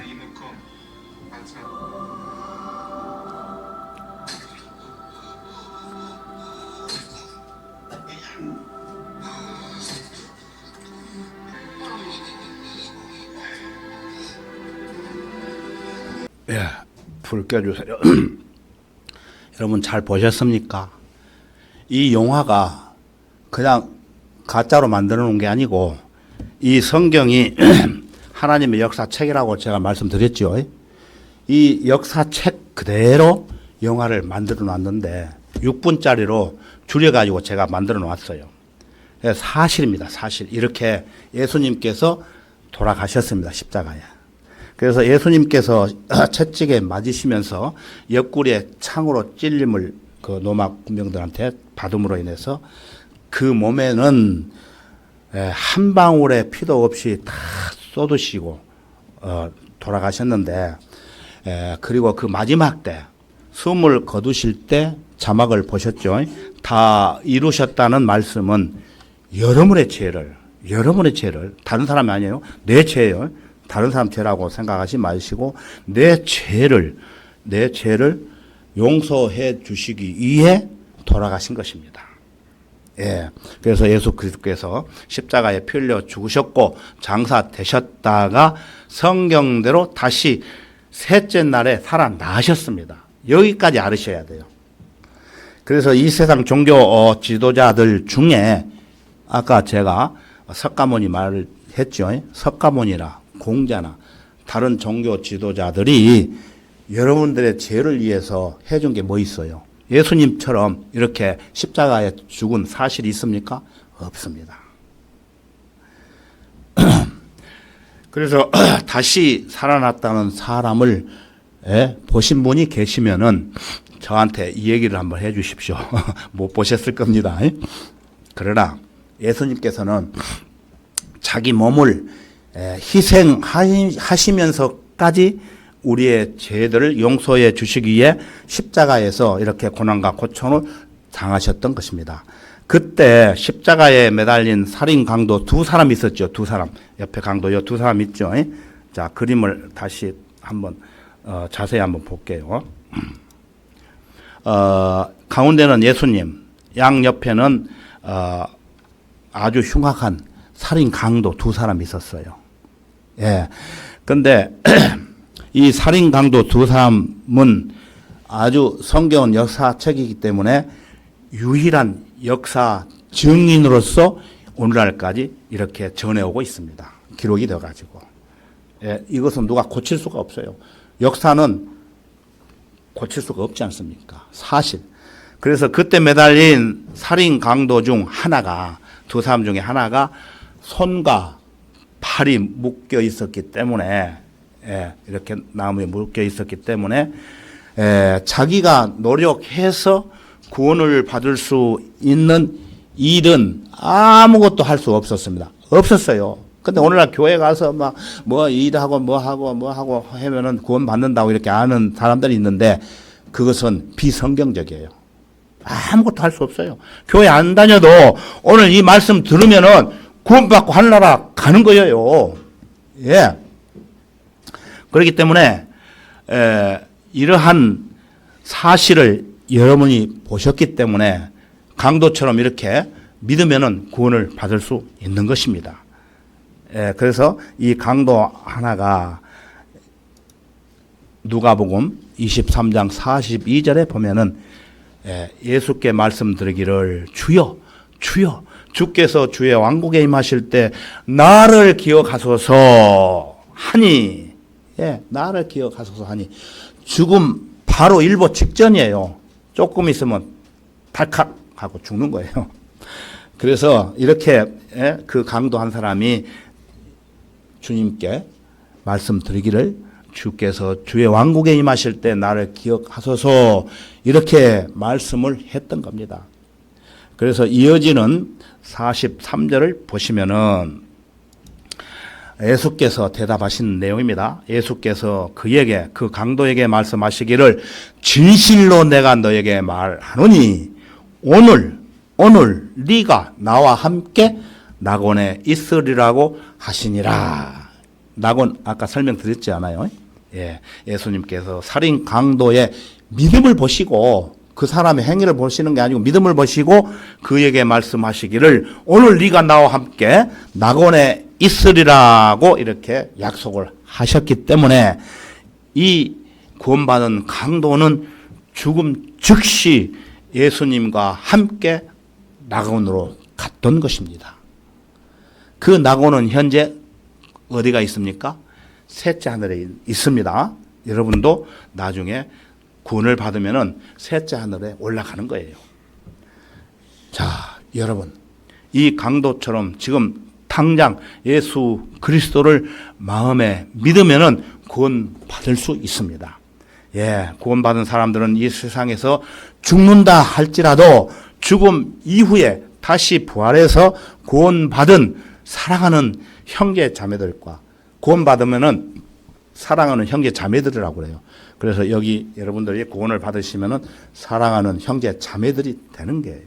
이목검 맞아. 예, 불 껴주세요. 여러분 잘 보셨습니까? 이 영화가 그냥 가짜로 만들어 놓은 게 아니고 이 성경이 하나님의 역사책이라고 제가 말씀드렸죠. 이 역사책 그대로 영화를 만들어 놨는데 6분짜리로 줄여가지고 제가 만들어 놨어요. 사실입니다. 사실. 이렇게 예수님께서 돌아가셨습니다. 십자가에. 그래서 예수님께서 채찍에 맞으시면서 옆구리에 창으로 찔림을 그 로마 군병들한테 받음으로 인해서 그 몸에는 한 방울의 피도 없이 다 쏟으시고 돌아가셨는데, 그리고 그 마지막 때 숨을 거두실 때 자막을 보셨죠? 다 이루셨다는 말씀은 여러분의 죄를 다른 사람이 아니에요. 내 죄예요. 다른 사람 죄라고 생각하지 마시고 내 죄를 용서해 주시기 위해 돌아가신 것입니다. 예. 그래서 예수 그리스도께서 십자가에 피 흘려 죽으셨고 장사되셨다가 성경대로 다시 셋째 날에 살아나셨습니다. 여기까지 알으셔야 돼요. 그래서 이 세상 종교 지도자들 중에 아까 제가 석가모니 말을 했죠. 석가모니나 공자나 다른 종교 지도자들이 여러분들의 죄를 위해서 해준 게 뭐 있어요? 예수님처럼 이렇게 십자가에 죽은 사실이 있습니까? 없습니다. 그래서 다시 살아났다는 사람을 보신 분이 계시면은 저한테 이 얘기를 한번 해 주십시오. 못 보셨을 겁니다. 그러나 예수님께서는 자기 몸을 희생하시면서까지 우리의 죄들을 용서해 주시기 위해 십자가에서 이렇게 고난과 고통을 당하셨던 것입니다. 그때 십자가에 매달린 살인 강도 두 사람 있었죠. 두 사람. 옆에 강도 두 사람 있죠. 자, 그림을 다시 한번 자세히 한번 볼게요. 가운데는 예수님, 양 옆에는 아주 흉악한 살인 강도 두 사람 있었어요. 예. 근데 이 살인 강도 두 사람은 아주 성경은 역사책이기 때문에 유일한 역사 증인으로서 오늘날까지 이렇게 전해오고 있습니다. 기록이 되어가지고. 예, 이것은 누가 고칠 수가 없어요. 역사는 고칠 수가 없지 않습니까? 사실. 그래서 그때 매달린 살인 강도 중 하나가, 두 사람 중에 하나가 손과 팔이 묶여 있었기 때문에, 이렇게 나무에 묶여 있었기 때문에, 자기가 노력해서 구원을 받을 수 있는 일은 아무것도 할 수 없었습니다. 없었어요. 근데 오늘날 교회 가서 막 뭐 일하고 뭐 하고 하면은 구원 받는다고 이렇게 아는 사람들이 있는데 그것은 비성경적이에요. 아무것도 할 수 없어요. 교회 안 다녀도 오늘 이 말씀 들으면은 구원받고 하늘나라 가는 거예요. 예. 그렇기 때문에 이러한 사실을 여러분이 보셨기 때문에 강도처럼 이렇게 믿으면은 구원을 받을 수 있는 것입니다. 그래서 이 강도 하나가 누가복음 23장 42절에 보면은 예수께 말씀드리기를 주여 주께서 주의 왕국에 임하실 때 나를 기억하소서 하니, 나를 기억하소서 하니, 죽음 바로 일보 직전이에요. 조금 있으면 발칵 하고 죽는 거예요. 그래서 이렇게 그 강도 한 사람이 주님께 말씀드리기를 주께서 주의 왕국에 임하실 때 나를 기억하소서 이렇게 말씀을 했던 겁니다. 그래서 이어지는 43절을 보시면은 예수께서 대답하신 내용입니다. 예수께서 그에게, 그 강도에게 말씀하시기를 진실로 내가 너에게 말하노니 오늘 네가 나와 함께 낙원에 있으리라고 하시니라. 낙원 아까 설명드렸지 않아요? 예, 예수님께서 살인 강도의 믿음을 보시고 그 사람의 행위를 보시는 게 아니고 믿음을 보시고 그에게 말씀하시기를 오늘 네가 나와 함께 낙원에 있으리라고 이렇게 약속을 하셨기 때문에 이 구원받은 강도는 죽음 즉시 예수님과 함께 낙원으로 갔던 것입니다. 그 낙원은 현재 어디가 있습니까? 셋째 하늘에 있습니다. 여러분도 나중에 구원을 받으면은 셋째 하늘에 올라가는 거예요. 자, 여러분, 이 강도처럼 지금 당장 예수 그리스도를 마음에 믿으면은 구원 받을 수 있습니다. 예, 구원 받은 사람들은 이 세상에서 죽는다 할지라도 죽음 이후에 다시 부활해서 구원 받은 사랑하는 형제 자매들과 구원 받으면은 사랑하는 형제 자매들이라고 그래요. 그래서 여기 여러분들이 구원을 받으시면은 사랑하는 형제 자매들이 되는 거예요.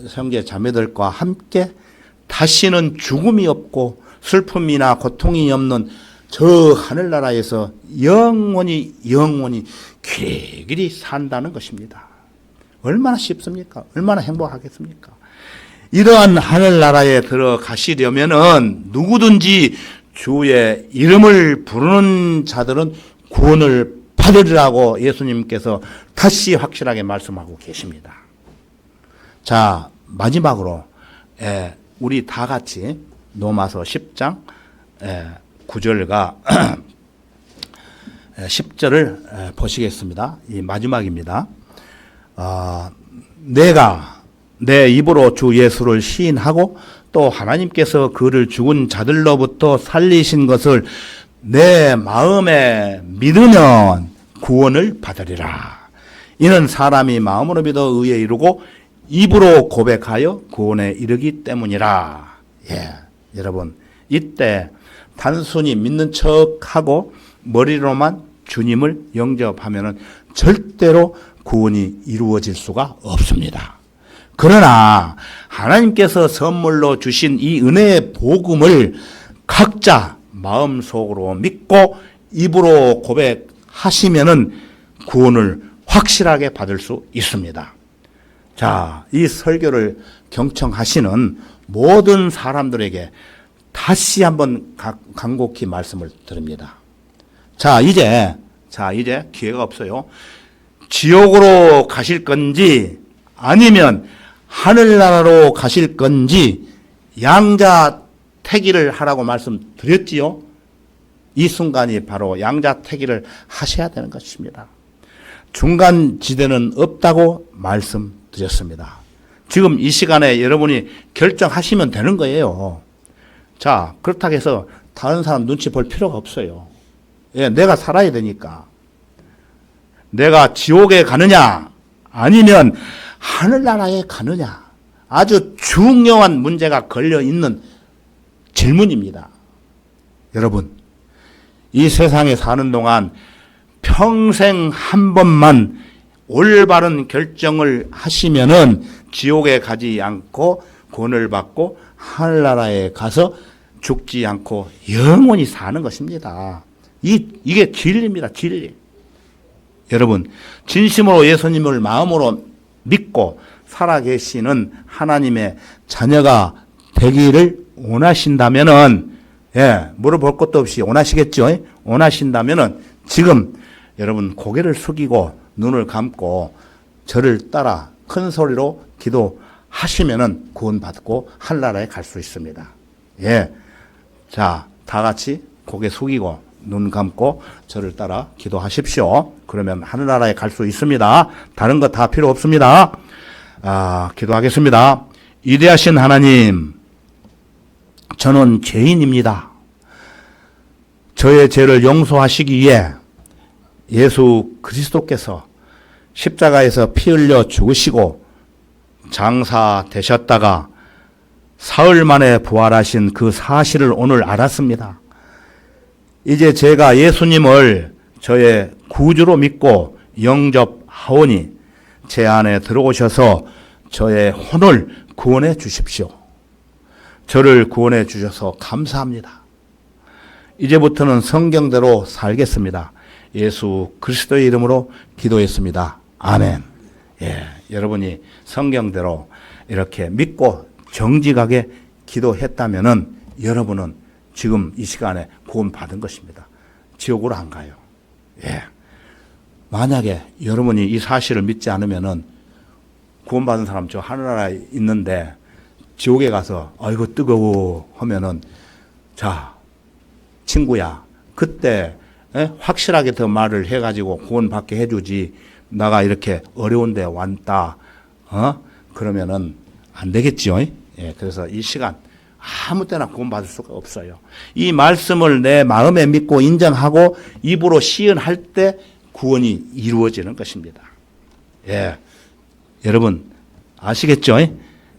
형제 자매들과 함께 다시는 죽음이 없고 슬픔이나 고통이 없는 저 하늘나라에서 영원히 길이 산다는 것입니다. 얼마나 쉽습니까? 얼마나 행복하겠습니까? 이러한 하늘나라에 들어가시려면은 누구든지 주의 이름을 부르는 자들은 구원을 받으리라고 예수님께서 다시 확실하게 말씀하고 계십니다. 자, 마지막으로 우리 다 같이 로마서 10장 9절과 10절을 보시겠습니다. 이 마지막입니다. 내가 내 입으로 주 예수를 시인하고 또 하나님께서 그를 죽은 자들로부터 살리신 것을 내 마음에 믿으면 구원을 받으리라. 이는 사람이 마음으로 믿어 의에 이르고 입으로 고백하여 구원에 이르기 때문이라. 예, 여러분, 이때 단순히 믿는 척하고 머리로만 주님을 영접하면은 절대로 구원이 이루어질 수가 없습니다. 그러나 하나님께서 선물로 주신 이 은혜의 복음을 각자 마음속으로 믿고 입으로 고백하시면은 구원을 확실하게 받을 수 있습니다. 자, 이 설교를 경청하시는 모든 사람들에게 다시 한번 간곡히 말씀을 드립니다. 자, 이제 기회가 없어요. 지옥으로 가실 건지 아니면 하늘나라로 가실 건지 양자택일을 하라고 말씀드렸지요. 이 순간이 바로 양자택일을 하셔야 되는 것입니다. 중간 지대는 없다고 말씀드렸습니다. 지금 이 시간에 여러분이 결정하시면 되는 거예요. 자, 그렇다고 해서 다른 사람 눈치 볼 필요가 없어요. 예, 내가 살아야 되니까. 내가 지옥에 가느냐 아니면 하늘나라에 가느냐, 아주 중요한 문제가 걸려있는 질문입니다. 여러분, 이 세상에 사는 동안 평생 한 번만 올바른 결정을 하시면은 지옥에 가지 않고 구원을 받고 하늘나라에 가서 죽지 않고 영원히 사는 것입니다. 이게 진리입니다. 진리. 여러분, 진심으로 예수님을 마음으로 믿고 살아계시는 하나님의 자녀가 되기를 원하신다면은, 물어볼 것도 없이 원하시겠죠? 원하신다면은 지금 여러분 고개를 숙이고 눈을 감고 저를 따라 큰 소리로 기도하시면은 구원받고 하늘나라에 갈 수 있습니다. 예. 자, 다 같이 고개 숙이고 눈 감고 저를 따라 기도하십시오. 그러면 하늘나라에 갈 수 있습니다. 다른 거 다 필요 없습니다. 기도하겠습니다. 위대하신 하나님, 저는 죄인입니다. 저의 죄를 용서하시기 위해 예수 그리스도께서 십자가에서 피 흘려 죽으시고 장사되셨다가 사흘 만에 부활하신 그 사실을 오늘 알았습니다. 이제 제가 예수님을 저의 구주로 믿고 영접하오니 제 안에 들어오셔서 저의 혼을 구원해 주십시오. 저를 구원해 주셔서 감사합니다. 이제부터는 성경대로 살겠습니다. 예수 그리스도의 이름으로 기도했습니다. 아멘. 예, 여러분이 성경대로 이렇게 믿고 정직하게 기도했다면은 여러분은 지금 이 시간에 구원 받은 것입니다. 지옥으로 안 가요. 예. 만약에 여러분이 이 사실을 믿지 않으면은 구원받은 사람 저 하늘나라에 있는데 지옥에 가서 아이고 뜨거워 하면은 자 친구야 그때 확실하게 더 말을 해가지고 구원받게 해주지 나가 이렇게 어려운데 왔다 그러면은 안 되겠죠. 예, 그래서 이 시간 아무 때나 구원받을 수가 없어요. 이 말씀을 내 마음에 믿고 인정하고 입으로 시인할 때 구원이 이루어지는 것입니다. 예, 여러분 아시겠죠?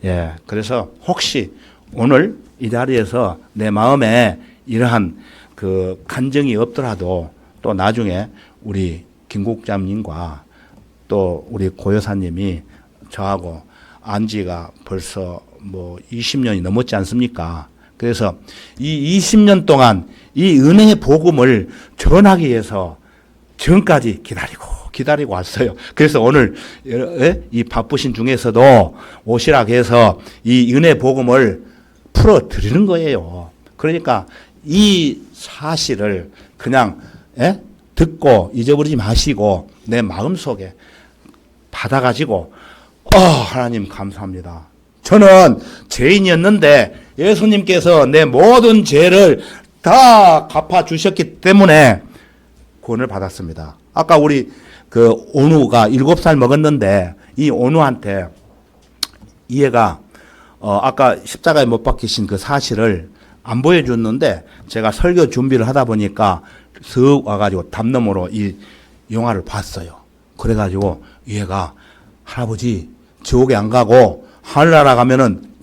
예, 그래서 혹시 오늘 이 자리에서 내 마음에 이러한 그 간정이 없더라도 또 나중에 우리 김국장님과 또 우리 고여사님이 저하고 안지가 벌써 뭐 20년이 넘었지 않습니까? 그래서 이 20년 동안 이 은혜의 복음을 전하기 위해서 지금까지 기다리고 왔어요. 그래서 오늘 이 바쁘신 중에서도 오시라고 해서 이 은혜 복음을 풀어 드리는 거예요. 그러니까 이 사실을 그냥 듣고 잊어버리지 마시고 내 마음속에 받아가지고 하나님 감사합니다. 저는 죄인이었는데 예수님께서 내 모든 죄를 다 갚아주셨기 때문에 구원을 받았습니다. 아까 우리 그 온우가 7살 먹었는데 이 온우한테 이해가 아까 십자가에 못 박히신 그 사실을 안 보여줬는데 제가 설교 준비를 하다 보니까 슥 와가지고 담 너머로 이 영화를 봤어요. 그래가지고 얘가 할아버지 지옥에 안 가고 하늘나라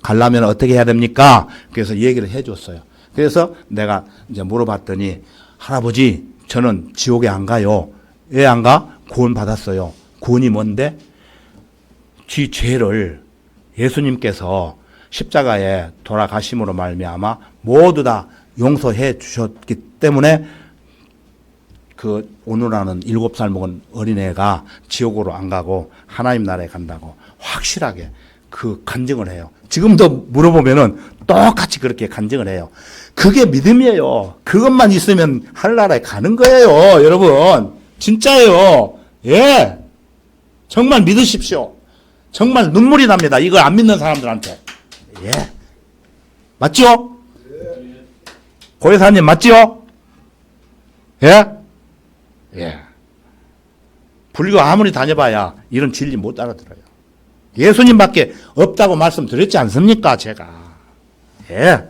가려면 어떻게 해야 됩니까? 그래서 얘기를 해줬어요. 그래서 내가 이제 물어봤더니 할아버지 저는 지옥에 안 가요. 왜 안 가? 구원 받았어요. 구원이 뭔데? 지 죄를 예수님께서 십자가에 돌아가심으로 말미암아 모두 다 용서해 주셨기 때문에 그 오누라는 7살 먹은 어린애가 지옥으로 안 가고 하나님 나라에 간다고 확실하게 그 간증을 해요. 지금도 물어보면은 똑같이 그렇게 간증을 해요. 그게 믿음이에요. 그것만 있으면 하늘나라에 가는 거예요. 여러분 진짜예요. 예, 정말 믿으십시오. 정말 눈물이 납니다. 이걸 안 믿는 사람들한테. 예, 맞죠? 고혜사님 맞죠? 예? 예. 불교 아무리 다녀봐야 이런 진리 못 알아들어요. 예수님밖에 없다고 말씀드렸지 않습니까? 제가. 예.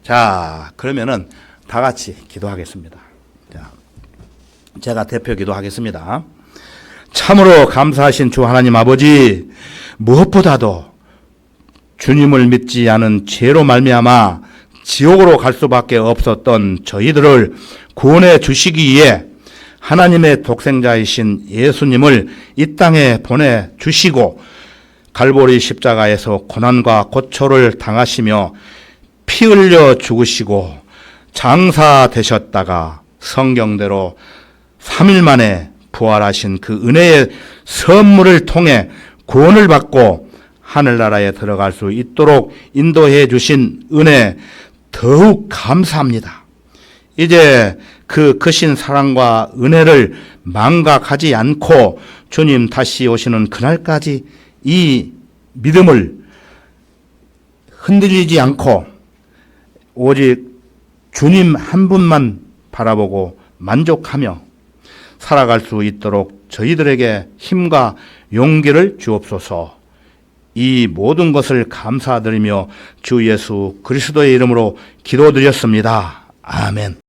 자, 그러면은 다 같이 기도하겠습니다. 자, 제가 대표 기도하겠습니다. 참으로 감사하신 주 하나님 아버지, 무엇보다도 주님을 믿지 않은 죄로 말미암아 지옥으로 갈 수밖에 없었던 저희들을 구원해 주시기 위해 하나님의 독생자이신 예수님을 이 땅에 보내주시고 갈보리 십자가에서 고난과 고초를 당하시며 피 흘려 죽으시고 장사되셨다가 성경대로 3일 만에 부활하신 그 은혜의 선물을 통해 구원을 받고 하늘나라에 들어갈 수 있도록 인도해 주신 은혜 더욱 감사합니다. 이제 그 크신 사랑과 은혜를 망각하지 않고 주님 다시 오시는 그날까지 이 믿음을 흔들리지 않고 오직 주님 한 분만 바라보고 만족하며 살아갈 수 있도록 저희들에게 힘과 용기를 주옵소서. 이 모든 것을 감사드리며 주 예수 그리스도의 이름으로 기도드렸습니다. 아멘.